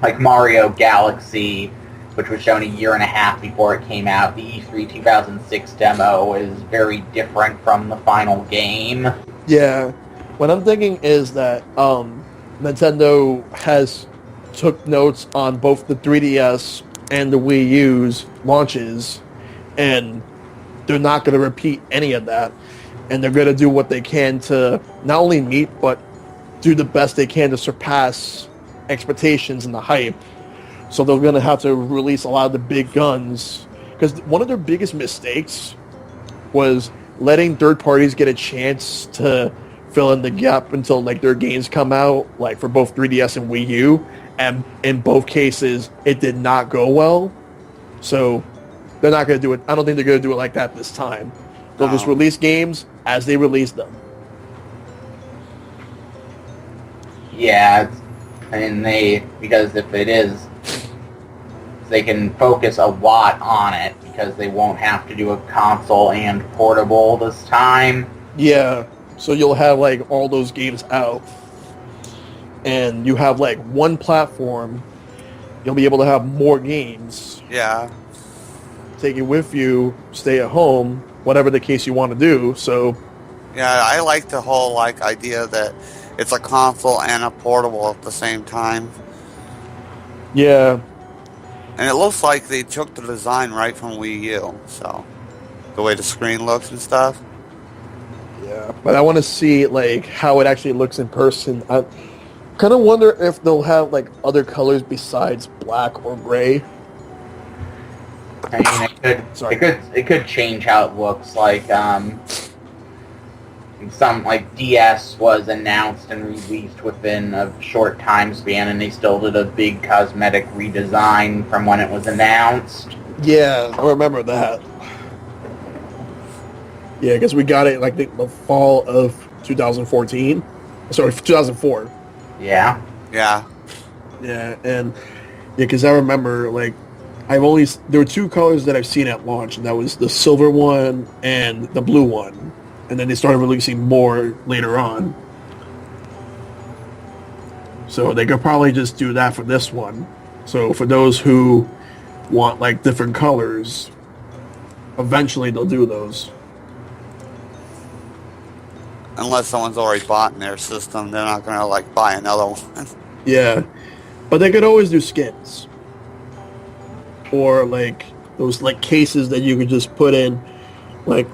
like Mario Galaxy, which was shown a year and a half before it came out. The E3 2006 demo is very different from the final game. Yeah, what I'm thinking is that Nintendo has took notes on both the 3DS and the Wii U's launches, and they're not going to repeat any of that, and they're going to do what they can to not only meet, but do the best they can to surpass expectations and the hype. So they're going to have to release a lot of the big guns, because one of their biggest mistakes was letting third parties get a chance to fill in the gap until like their games come out, like for both 3DS and Wii U, and in both cases it did not go well. So they're not going to do it. I don't think they're going to do it like that this time. They'll just release games as they release them. Yeah, because if it is, they can focus a lot on it because they won't have to do a console and portable this time. Yeah, so you'll have like all those games out, and you have like one platform. You'll be able to have more games. Yeah. Take it with you, stay at home, whatever the case you want to do. So Yeah, I like the whole like idea that it's a console and a portable at the same time. yeah, And it looks like they took the design right from Wii U, so the way the screen looks and stuff. yeah. But I want to see like how it actually looks in person. I kind of wonder if they'll have like other colors besides black or gray. I mean, it could change how it looks. Like some like DS was announced and released within a short time span, and they still did a big cosmetic redesign from when it was announced. Yeah, I remember that. Yeah, because we got it like the fall of 2014. Sorry, 2004. Yeah. Yeah. Yeah, and yeah, because I remember like there were two colors that I've seen at launch, and that was the silver one and the blue one, and then they started releasing more later on. So they could probably just do that for this one. So for those who want like different colors, eventually they'll do those. Unless someone's already bought in their system, they're not going to like buy another one. Yeah, but they could always do skins. Or like those like cases that you could just put in. Like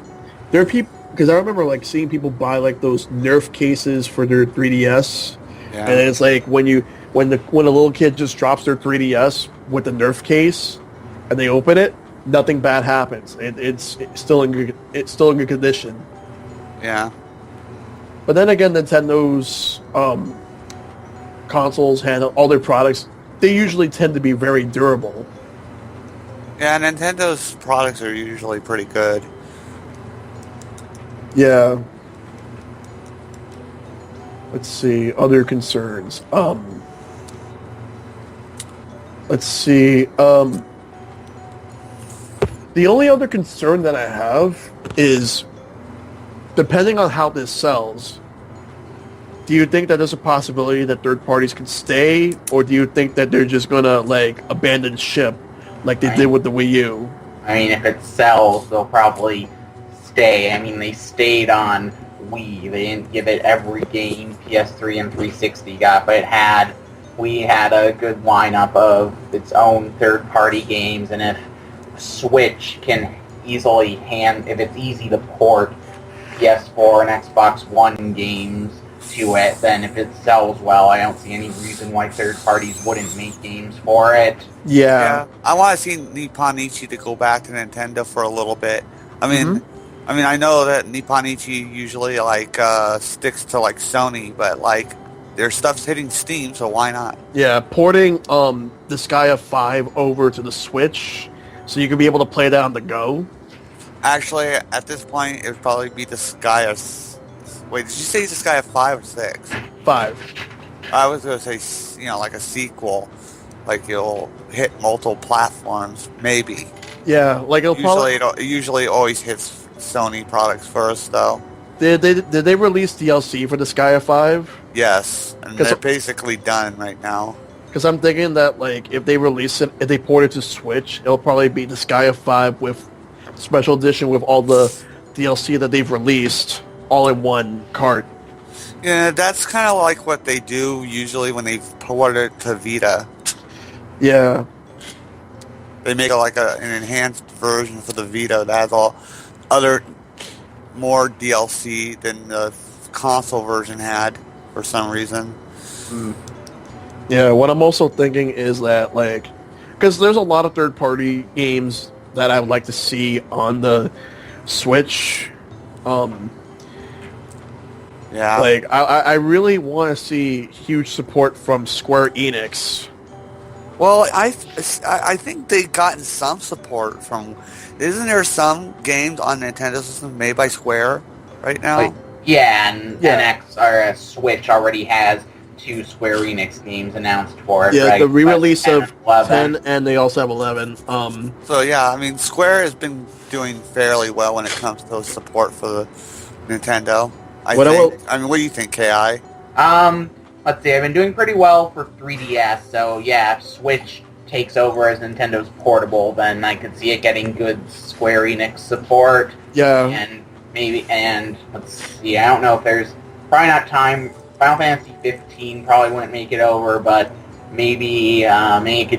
there are people, because I remember like seeing people buy like those Nerf cases for their 3DS, Yeah. and it's like when a little kid just drops their 3DS with the Nerf case, and they open it, nothing bad happens. It's still in good condition. Yeah. But then again, Nintendo's consoles handle all their products. They usually tend to be very durable. Yeah, Nintendo's products are usually pretty good. Yeah. Let's see. Other concerns. Let's see. The only other concern that I have is, depending on how this sells, do you think that there's a possibility that third parties can stay, or do you think that they're just gonna like abandon ship like they did with the Wii U? I mean, if it sells, they'll probably stay. I mean, they stayed on Wii. They didn't give it every game PS3 and 360 got, but it had Wii had a good lineup of its own third-party games, and if Switch can easily if it's easy to port PS4 and Xbox One games to it, then if it sells well, I don't see any reason why third parties wouldn't make games for it. Yeah. I want to see Nipponichi to go back to Nintendo for a little bit. I know that Nipponichi usually sticks to Sony, but their stuff's hitting Steam, so why not? Yeah, porting Disgaea 5 over to the Switch, so you can be able to play that on the go. Actually, at this point, it would probably be Disgaea. Wait, did you say Disgaea 5 or 6? 5. I was gonna say, like a sequel, like it'll hit multiple platforms, maybe. Yeah, it'll usually always hits Sony products first, though. Did they release DLC for Disgaea 5? Yes, and they're basically done right now. Because I'm thinking that if they release it, if they port it to Switch, it'll probably be Disgaea 5 with special edition with all the DLC that they've released all in one cart. Yeah, that's kind of like what they do usually when they port it to Vita. Yeah. They make an enhanced version for the Vita that has all more DLC than the console version had for some reason. Yeah, what I'm also thinking is that because there's a lot of third-party games that I would like to see on the Switch. Yeah. I really want to see huge support from Square Enix. Well, I think they've gotten some support from... Isn't there some games on Nintendo systems made by Square right now? And Switch already has 2 Square Enix games announced for it. Yeah, right? the re-release of 10, and they also have 11. So yeah, Square has been doing fairly well when it comes to support for the Nintendo. What do you think, KI? Let's see, I've been doing pretty well for 3DS, so yeah, if Switch takes over as Nintendo's portable, then I could see it getting good Square Enix support. Yeah. And let's see, I don't know if there's probably not time. Final Fantasy 15 probably wouldn't make it over, but maybe they might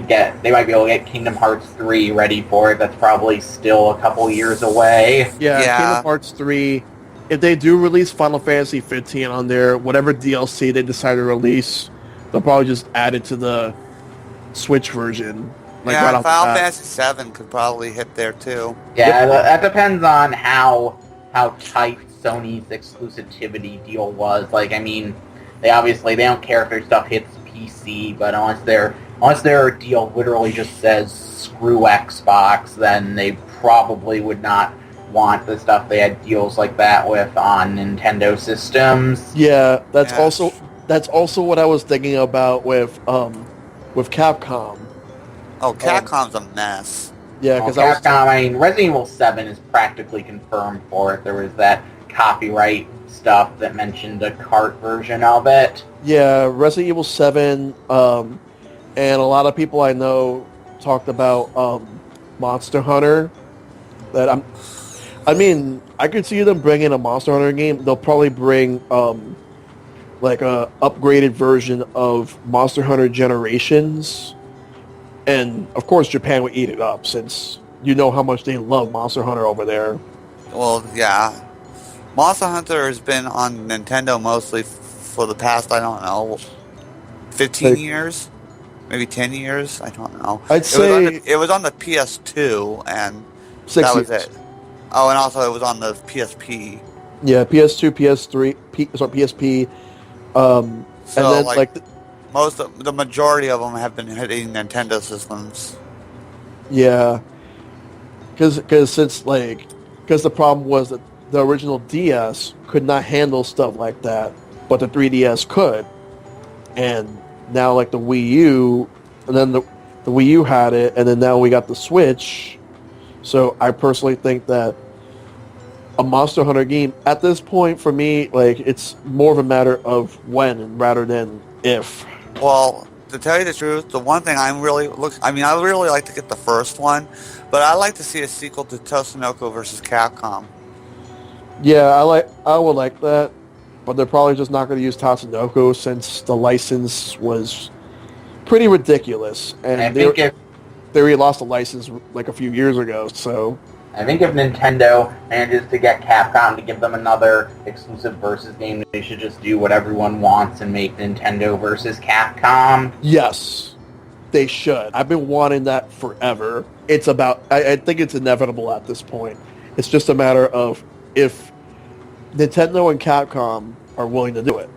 be able to get Kingdom Hearts 3 ready for it. That's probably still a couple years away. Yeah. Kingdom Hearts 3. If they do release Final Fantasy 15 on there, whatever DLC they decide to release, they'll probably just add it to the Switch version. Final Fantasy 7 could probably hit there too. Yeah, that depends on how tight Sony's exclusivity deal was. They don't care if their stuff hits PC, but unless their deal literally just says screw Xbox, then they probably would not want the stuff they had deals like that with on Nintendo systems. Yeah, that's also what I was thinking about with Capcom. Oh, Capcom's a mess. Yeah, because Capcom. Resident Evil 7 is practically confirmed for it. There was that copyright stuff that mentioned a cart version of it. Yeah, Resident Evil 7, and a lot of people I know talked about Monster Hunter. I could see them bringing a Monster Hunter game. They'll probably bring a upgraded version of Monster Hunter Generations, and of course Japan would eat it up since you know how much they love Monster Hunter over there. Well, yeah, Monster Hunter has been on Nintendo mostly for the past 15 years, maybe 10 years. I don't know. I'd say it was on the PS2 and 6 that was years. it. Oh, and also it was on the PSP. Yeah, PS2, PS3, PSP. And then the majority of them have been hitting Nintendo systems. Yeah, because the problem was that the original DS could not handle stuff like that, but the 3DS could, and now the Wii U, and then the Wii U had it, and then now we got the Switch. So I personally think that a Monster Hunter game at this point for me, it's more of a matter of when rather than if. Well, to tell you the truth, the one thing I really like to get the first one, but I like to see a sequel to Tatsunoko versus Capcom. Yeah, I would like that, but they're probably just not going to use Tatsunoko since the license was pretty ridiculous, and I think if they already lost a license like a few years ago. So if Nintendo manages to get Capcom to give them another exclusive versus game, they should just do what everyone wants and make Nintendo versus Capcom. yes, they should. I've been wanting that forever. It's about. I think it's inevitable at this point. It's just a matter of if Nintendo and Capcom are willing to do it,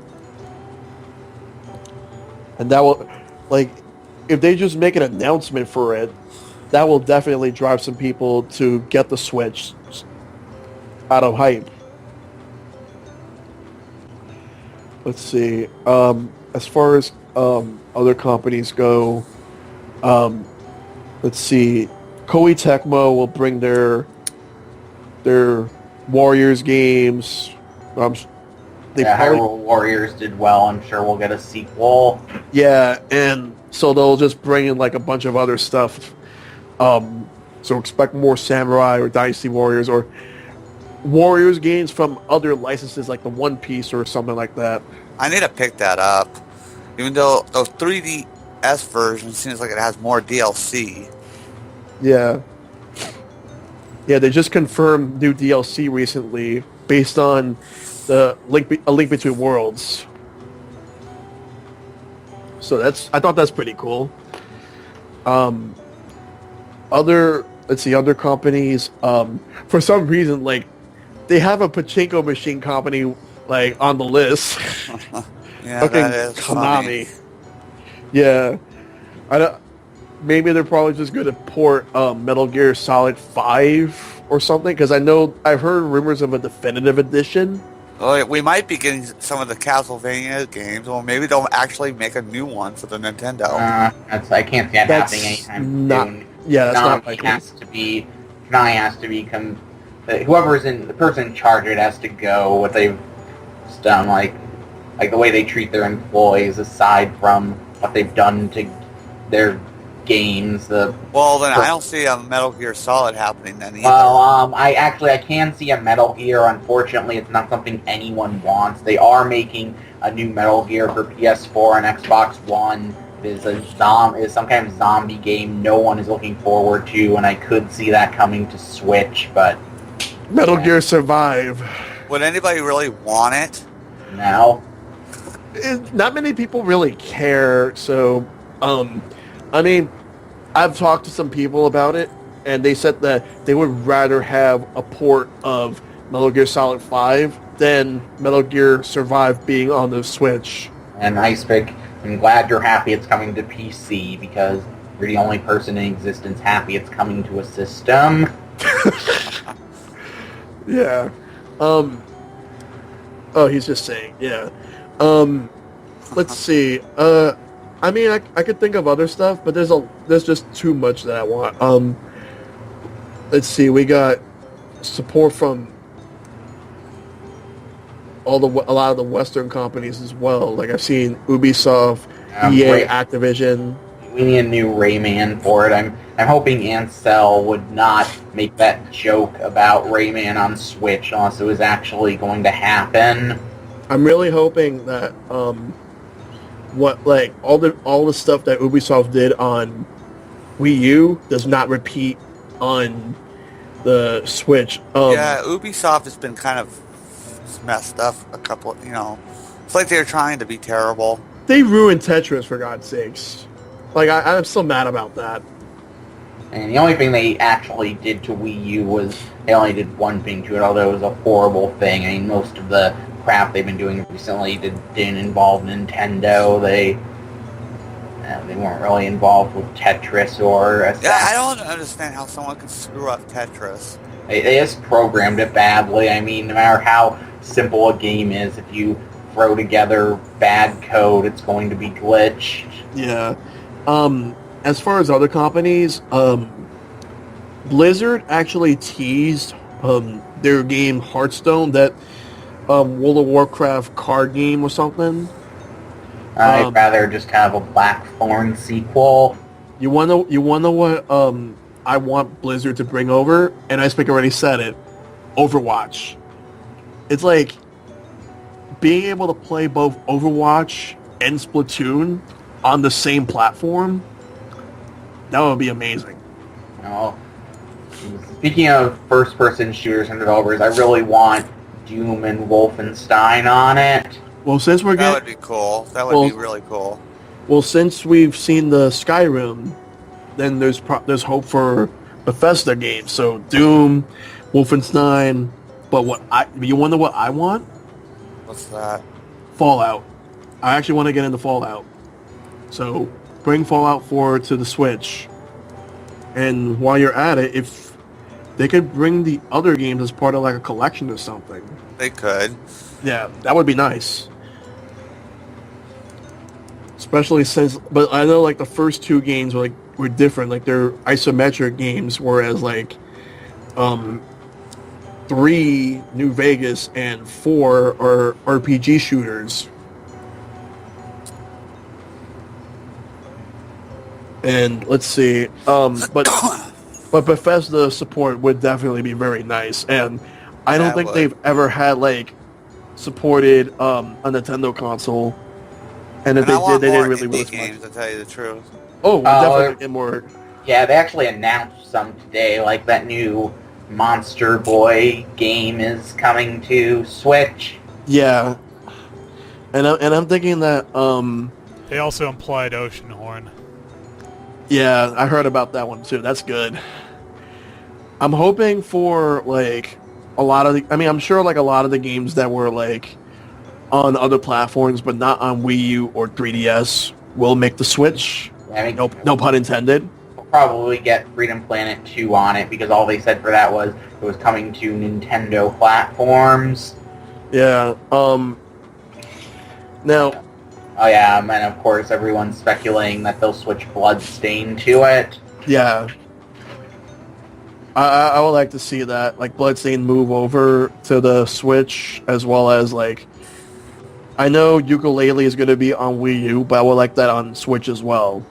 and that will, like, if they just make an announcement for it, that will definitely drive some people to get the Switch out of hype. Let's see. As far as other companies go, let's see. Koei Tecmo will bring their Warriors games. Hyrule Warriors did well. I'm sure we'll get a sequel. Yeah, and so they'll just bring in like a bunch of other stuff. So expect more Samurai or Dynasty Warriors or Warriors games from other licenses like the One Piece or something like that. I need to pick that up. Even though those 3DS versions seems like it has more DLC. Yeah. Yeah, they just confirmed new DLC recently based on the A Link Between Worlds. So I thought that's pretty cool. Other companies, for some reason, like, they have a pachinko machine company, like, on the list. Yeah, Fucking that is Konami. funny. Yeah. Maybe they're probably just going to port Metal Gear Solid 5 or something, because I've heard rumors of a definitive edition. Oh, we might be getting some of the Castlevania games, or maybe they'll actually make a new one for the Nintendo. I can't see that happening anytime soon. Yeah, that's not Konami likely. has to be whoever's the person in charge of it has to go. What they've done, like the way they treat their employees, aside from what they've done to their games. Well, then I don't see a Metal Gear Solid happening then either. Well, I can see a Metal Gear. Unfortunately, it's not something anyone wants. They are making a new Metal Gear for PS4 and Xbox One. It is some kind of zombie game no one is looking forward to, and I could see that coming to Switch, but Metal Gear Survive. Would anybody really want it? No. Not many people really care, so, I mean, I've talked to some people about it, and they said that they would rather have a port of Metal Gear Solid 5 than Metal Gear Survive being on the Switch. And Icepick, I'm glad you're happy it's coming to PC, because you're the only person in existence happy it's coming to a system. Yeah. Oh, he's just saying, yeah. Let's see. I mean, I could think of other stuff, but there's just too much that I want. Let's see. We got support from a lot of the Western companies as well. Like I've seen Ubisoft, EA, Activision. We need a new Rayman for it. I'm hoping Ansel would not make that joke about Rayman on Switch unless it was actually going to happen. I'm really hoping that all the stuff that Ubisoft did on Wii U does not repeat on the Switch. Yeah, Ubisoft has been kind of messed up a couple. It's like they're trying to be terrible. They ruined Tetris, for God's sakes. Like I'm still mad about that. And the only thing they actually did to Wii U was they only did one thing to it, although it was a horrible thing. I mean, most of the crap they've been doing recently didn't involve Nintendo. They weren't really involved with Tetris or... I don't understand how someone could screw up Tetris. They just programmed it badly. I mean, no matter how simple a game is, if you throw together bad code, it's going to be glitched. Yeah. As far as other companies, Blizzard actually teased their game Hearthstone, that World of Warcraft card game or something. I'd rather just have a Blackthorn sequel. You wanna know what I want Blizzard to bring over? And Icepick already said it. Overwatch. It's like being able to play both Overwatch and Splatoon on the same platform, that would be amazing. Well, speaking of first-person shooters and developers, I really want Doom and Wolfenstein on it. Well, since we're That getting, would be cool. That would be really cool. well, since we've seen the Skyrim, then there's hope for Bethesda games. So Doom, Wolfenstein, but you wonder what I want? What's that? Fallout. I actually want to get into Fallout. So bring Fallout 4 to the Switch. And while you're at it, if they could bring the other games as part of like a collection or something. They could. Yeah, that would be nice. Especially since, but I know like the first two games were different. Like they're isometric games, whereas like 3 New Vegas and 4 are RPG shooters. And let's see, but Bethesda support would definitely be very nice, and I don't think they've ever had like supported a Nintendo console, and if they did, they didn't really release games. To tell you the truth. Oh, definitely get more. Yeah, they actually announced some today, like that new Monster Boy game is coming to Switch. Yeah, and I'm thinking that They also implied Oceanhorn. yeah, I heard about that one too. That's good. I'm hoping for like a lot of I'm sure like a lot of the games that were like on other platforms but not on Wii U or 3DS will make the Switch. I mean, No pun intended. We'll probably get Freedom Planet 2 on it because all they said for that was it was coming to Nintendo platforms. Yeah. Now. Oh yeah, and of course everyone's speculating that they'll switch Bloodstained to it. Yeah. I would like to see that, like Bloodstained move over to the Switch, as well as like, I know Yooka-Laylee is going to be on Wii U, but I would like that on Switch as well.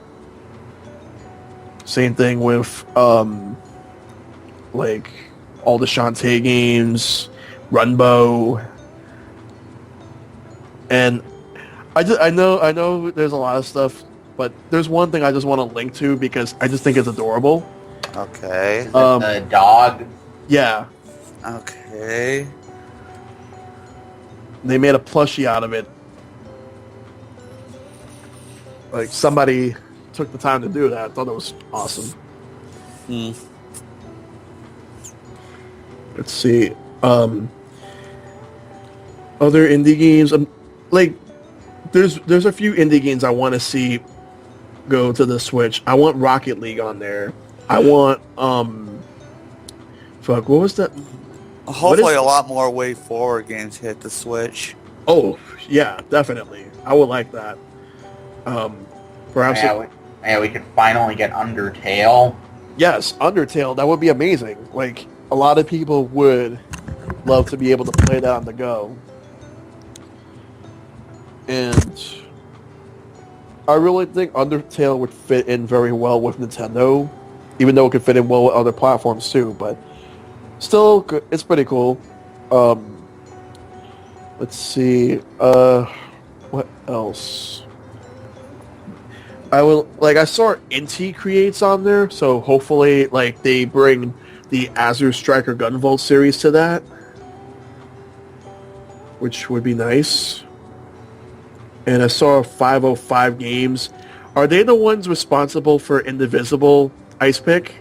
Same thing with like all the Shantae games, Runbow, and I know there's a lot of stuff, but there's one thing I just want to link to because I just think it's adorable. Okay. The dog. Yeah. Okay. They made a plushie out of it. Like somebody took the time to do that. I thought it was awesome. Let's see. Other indie games. Like there's a few indie games I want to see go to the Switch. I want Rocket League on there. I want what was that? Hopefully a lot more way forward games hit the Switch. Oh, yeah, definitely. I would like that. Perhaps we could finally get Undertale. Yes, Undertale, that would be amazing. Like a lot of people would love to be able to play that on the go. And I really think Undertale would fit in very well with Nintendo, even though it could fit in well with other platforms too, but still, it's pretty cool. Let's see. What else? I saw Inti Creates on there, so hopefully, like, they bring the Azure Striker Gunvolt series to that, which would be nice. And I saw 505 Games. Are they the ones responsible for Indivisible, Ice Pick?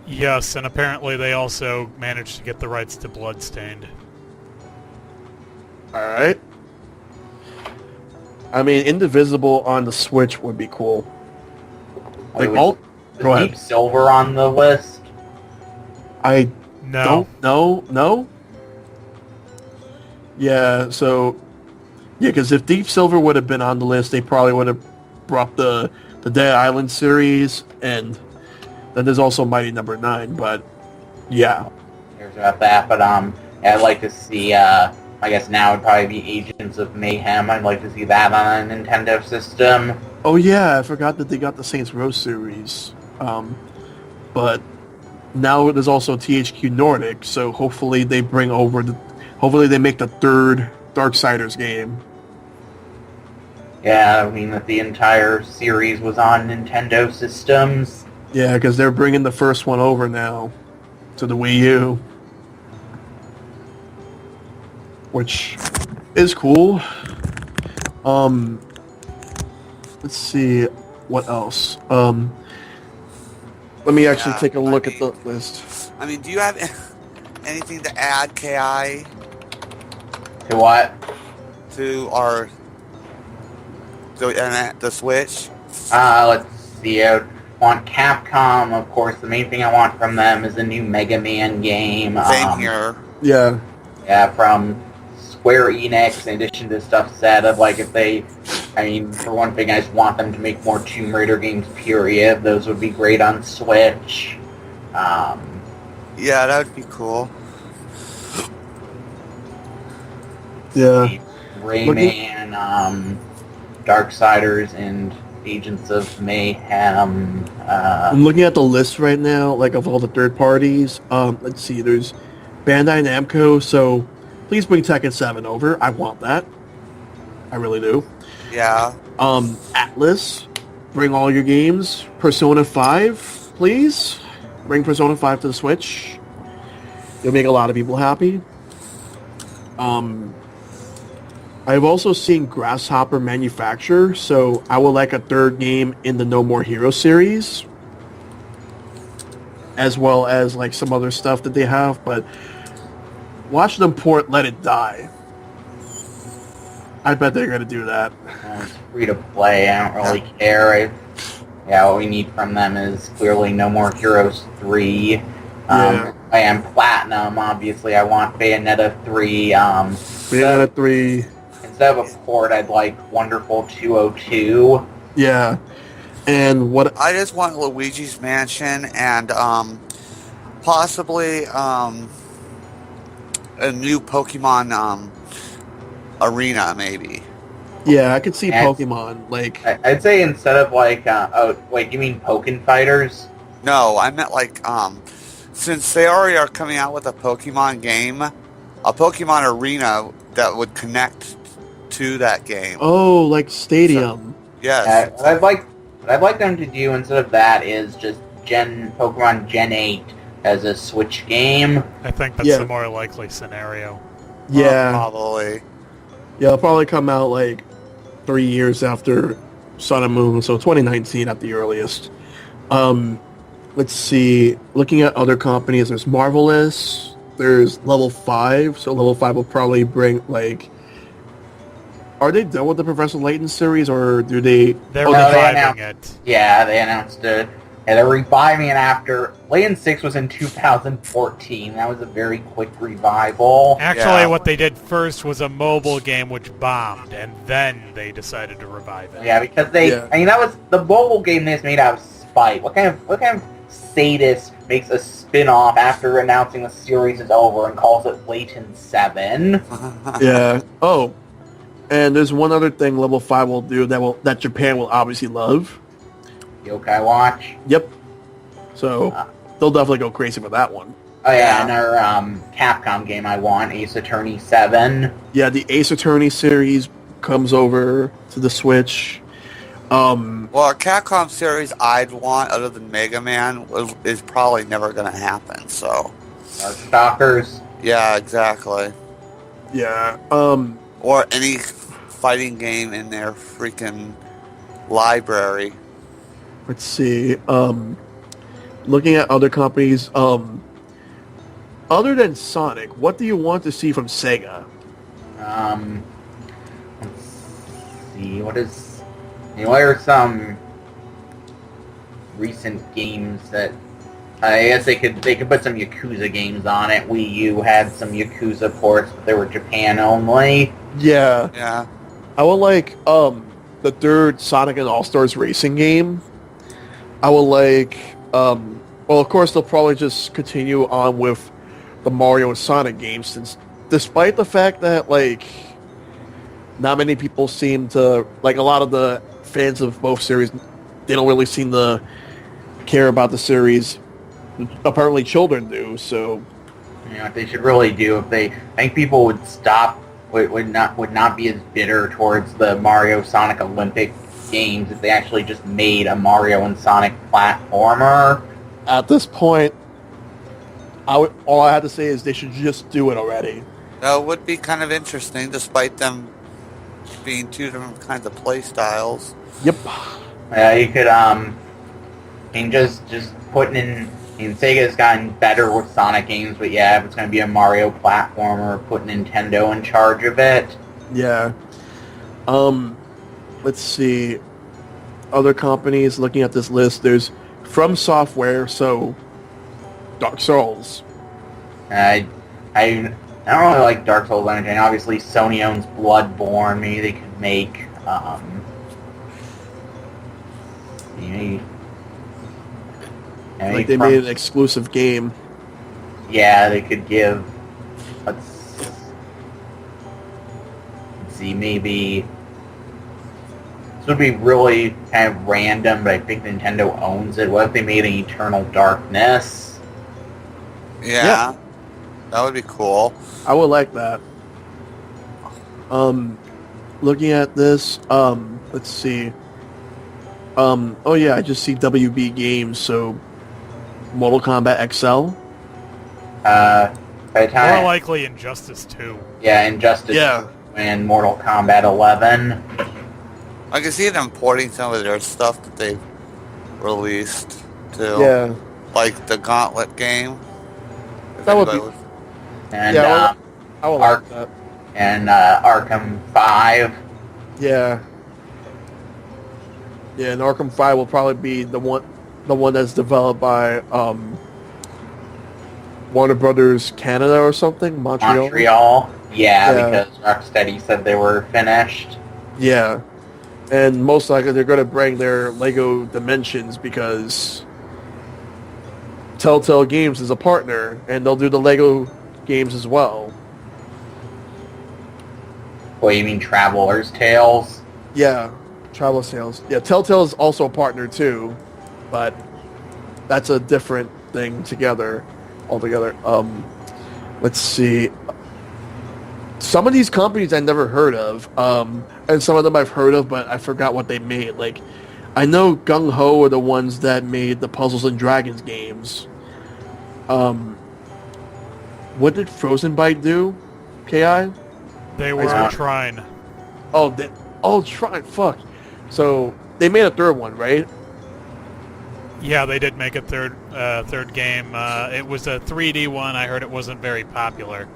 Yes, and apparently they also managed to get the rights to Bloodstained. Alright. I mean, Indivisible on the Switch would be cool. Like, go ahead. Deep Silver on the list? I No. don't know. No? Yeah, so... Yeah, because if Deep Silver would have been on the list, they probably would have brought the Dead Island series, and then there's also Mighty Number 9, but yeah. Here's about that, but I'd like to see, I guess now would probably be Agents of Mayhem. I'd like to see that on a Nintendo system. Oh yeah, I forgot that they got the Saints Row series. But now there's also THQ Nordic, so hopefully they make the third Darksiders game. Yeah, I mean that the entire series was on Nintendo systems. Yeah, because they're bringing the first one over now to the Wii U, which is cool. Let's see what else. Let me actually take a look at the list. I mean, do you have anything to add, KI, To what? to the Switch? Let's see. I want Capcom, of course. The main thing I want from them is a new Mega Man game. Same here. Yeah. Yeah, from Square Enix, in addition to stuff said of like if they, I mean, for one thing, I just want them to make more Tomb Raider games, period. Those would be great on Switch. Yeah, that would be cool. Yeah. Rayman, Darksiders, and Agents of Mayhem. I'm looking at the list right now, like of all the third parties. Let's see, there's Bandai Namco, so please bring Tekken 7 over. I want that. I really do. Yeah. Atlas, bring all your games. Persona 5, please. Bring Persona 5 to the Switch. You'll make a lot of people happy. I've also seen Grasshopper Manufacture, so I would like a third game in the No More Heroes series, as well as like some other stuff that they have, but watch them port Let It Die. I bet they're going to do that. It's free to play. I don't really care. What we need from them is clearly No More Heroes 3. I am Platinum, obviously. I want Bayonetta 3. Bayonetta 3. Instead of a port, I'd like Wonderful 202. Yeah. And what... I just want Luigi's Mansion and possibly a new Pokemon arena, maybe. Yeah, I could see Pokemon. Like, I'd say instead of like, wait, you mean Pokken Fighters? No, I meant like, since they already are coming out with a Pokemon game, a Pokemon arena that would connect to that game. oh, like Stadium. Yes. What I'd like them to do instead of that is just Pokemon Gen 8 as a Switch game. I think that's the more likely scenario. Yeah. Probably. Yeah, it'll probably come out like 3 years after Sun and Moon, so 2019 at the earliest. Let's see. Looking at other companies, there's Marvelous. There's Level 5, so Level 5 will probably bring like... Are they done with the Professor Layton series, or do they... They're reviving it. Yeah, they announced it. And they're reviving it after... Layton 6 was in 2014. That was a very quick revival. Actually, what they did first was a mobile game which bombed, and then they decided to revive it. Yeah, because they... I mean, that was... The mobile game they made out of spite. What kind of sadist makes a spin-off after announcing the series is over and calls it Layton 7? Yeah. Oh. And there's one other thing Level 5 will do that Japan will obviously love. Yokai Watch. Yep. So they'll definitely go crazy for that one. Oh yeah, another Capcom game I want, Ace Attorney 7. Yeah, the Ace Attorney series comes over to the Switch. Well, a Capcom series I'd want, other than Mega Man, is probably never going to happen, so... Stalkers. Yeah, exactly. Yeah, Or any fighting game in their freaking library. let's see. Looking at other companies, other than Sonic, what do you want to see from Sega? Let's see, what are some recent games that I guess they could put some Yakuza games on it. Wii U had some Yakuza ports, but they were Japan only. Yeah. Yeah. I would like the third Sonic and All-Stars racing game. I would like well, of course they'll probably just continue on with the Mario and Sonic games, since despite the fact that like not many people seem to like, a lot of the fans of both series, they don't really seem to care about the series. Apparently children do, so... You know, what they should really do, I think people would stop would not be as bitter towards the Mario Sonic Olympic games if they actually just made a Mario and Sonic platformer. At this point, all I have to say is they should just do it already. That would be kind of interesting, despite them being two different kinds of play styles. Yep. Yeah, you could and just putting in. Sega's gotten better with Sonic games, but yeah, if it's going to be a Mario platformer, put Nintendo in charge of it. Yeah. Let's see. Other companies looking at this list. There's From Software, so Dark Souls. I don't really like Dark Souls or anything. Obviously, Sony owns Bloodborne. Maybe they could make like they made an exclusive game. Yeah, they could give. Let's see, maybe this would be really kind of random, but I think Nintendo owns it. What if they made an Eternal Darkness? Yeah. That would be cool. I would like that. Looking at this, let's see. Oh yeah, I just see WB Games, so Mortal Kombat XL. By the time, More likely Injustice 2. yeah, Injustice and Mortal Kombat 11. I can see them porting some of their stuff that they've released too. Yeah. Like the Gauntlet game. That would be... And yeah, I would like that. And Arkham 5. Yeah. Yeah, and Arkham 5 will probably be the one that's developed by Warner Brothers Canada or something, Montreal. Yeah, because Rocksteady said they were finished. Yeah. And most likely they're going to bring their Lego Dimensions because Telltale Games is a partner, and they'll do the Lego games as well. What, you mean Traveler's Tales? Yeah, Travel Sales. Yeah, Telltale is also a partner too, but that's a different thing altogether. Let's see. Some of these companies I never heard of, and some of them I've heard of, but I forgot what they made. Like, I know Gung Ho are the ones that made the Puzzles and Dragons games. What did Frozen Byte do? KI? They were trying. Trying. Fuck. So they made a third one, right? Yeah, they did make a third game. It was a 3D one. I heard it wasn't very popular.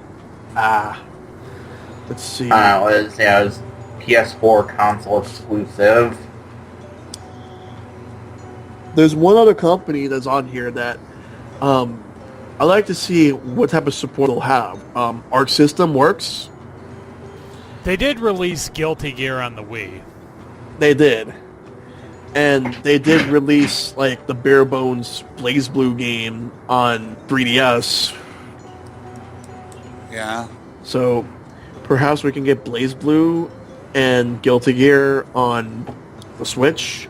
Let's see. It was PS4 console exclusive. There's one other company that's on here that I like to see what type of support they'll have. Arc System Works. They did release Guilty Gear on the Wii. They did. And they did release like the bare bones Blaze Blue game on 3DS. Yeah. So perhaps we can get Blaze Blue and Guilty Gear on the Switch.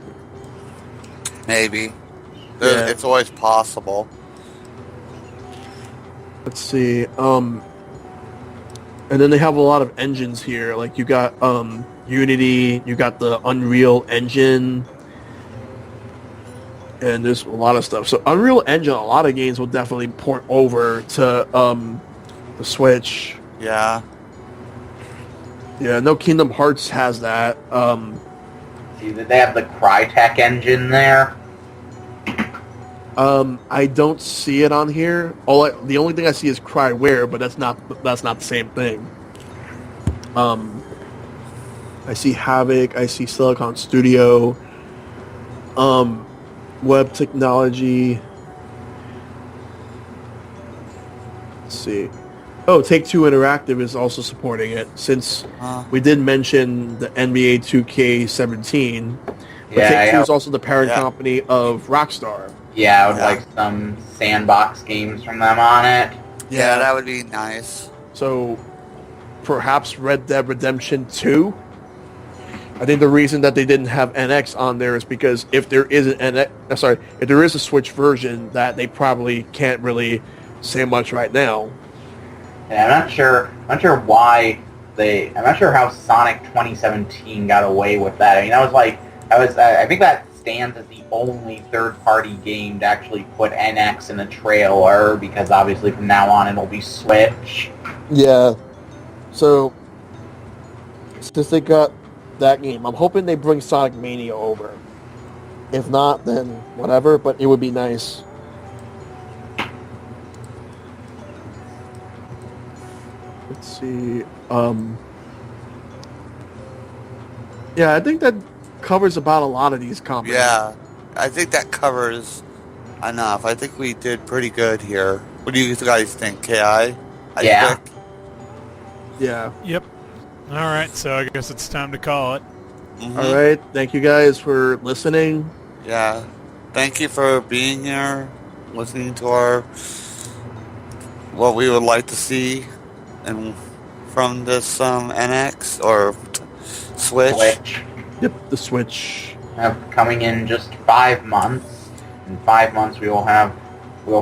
Maybe. Yeah. It's always possible. Let's see. And then they have a lot of engines here. Like you got Unity, you got the Unreal Engine, and there's a lot of stuff. So Unreal Engine, a lot of games will definitely port over to the Switch. Yeah. Yeah, no Kingdom Hearts has that. See, did they have the Crytek engine there? I don't see it on here. The only thing I see is Cryware, but that's not the same thing. I see Havoc, I see Silicon Studio, Web Technology. Let's see. Oh, Take-Two Interactive is also supporting it, since we did mention the NBA 2K17. But Take-Two is also the parent company of Rockstar. Yeah, I would like some sandbox games from them on it. Yeah, that would be nice. So, perhaps Red Dead Redemption 2? I think the reason that they didn't have NX on there is because if there is if there is a Switch version, that they probably can't really say much right now. Yeah, I'm not sure why I'm not sure how Sonic 2017 got away with that. I mean, I think that stands as the only third-party game to actually put NX in a trailer, because obviously from now on it'll be Switch. Yeah. So, since they got that game, I'm hoping they bring Sonic Mania over. If not, then whatever, but it would be nice. Let's see. Yeah, I think that covers about a lot of these companies. Yeah, I think that covers enough. I think we did pretty good here. What do you guys think, KI? Yeah. Yeah. Yep. All right, so I guess it's time to call it. Mm-hmm. All right. Thank you guys for listening. Yeah. Thank you for being here, listening to our what we would like to see, and from this Switch. NX or Switch. Yep, the Switch. Coming in just 5 months. In 5 months we will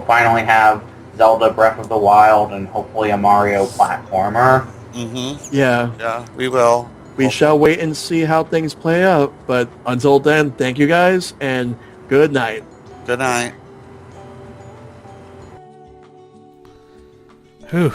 finally have Zelda Breath of the Wild and hopefully a Mario platformer. Mm-hmm. Yeah. Yeah, we will. We shall wait and see how things play out. But until then, thank you guys, and good night. Good night. Whew.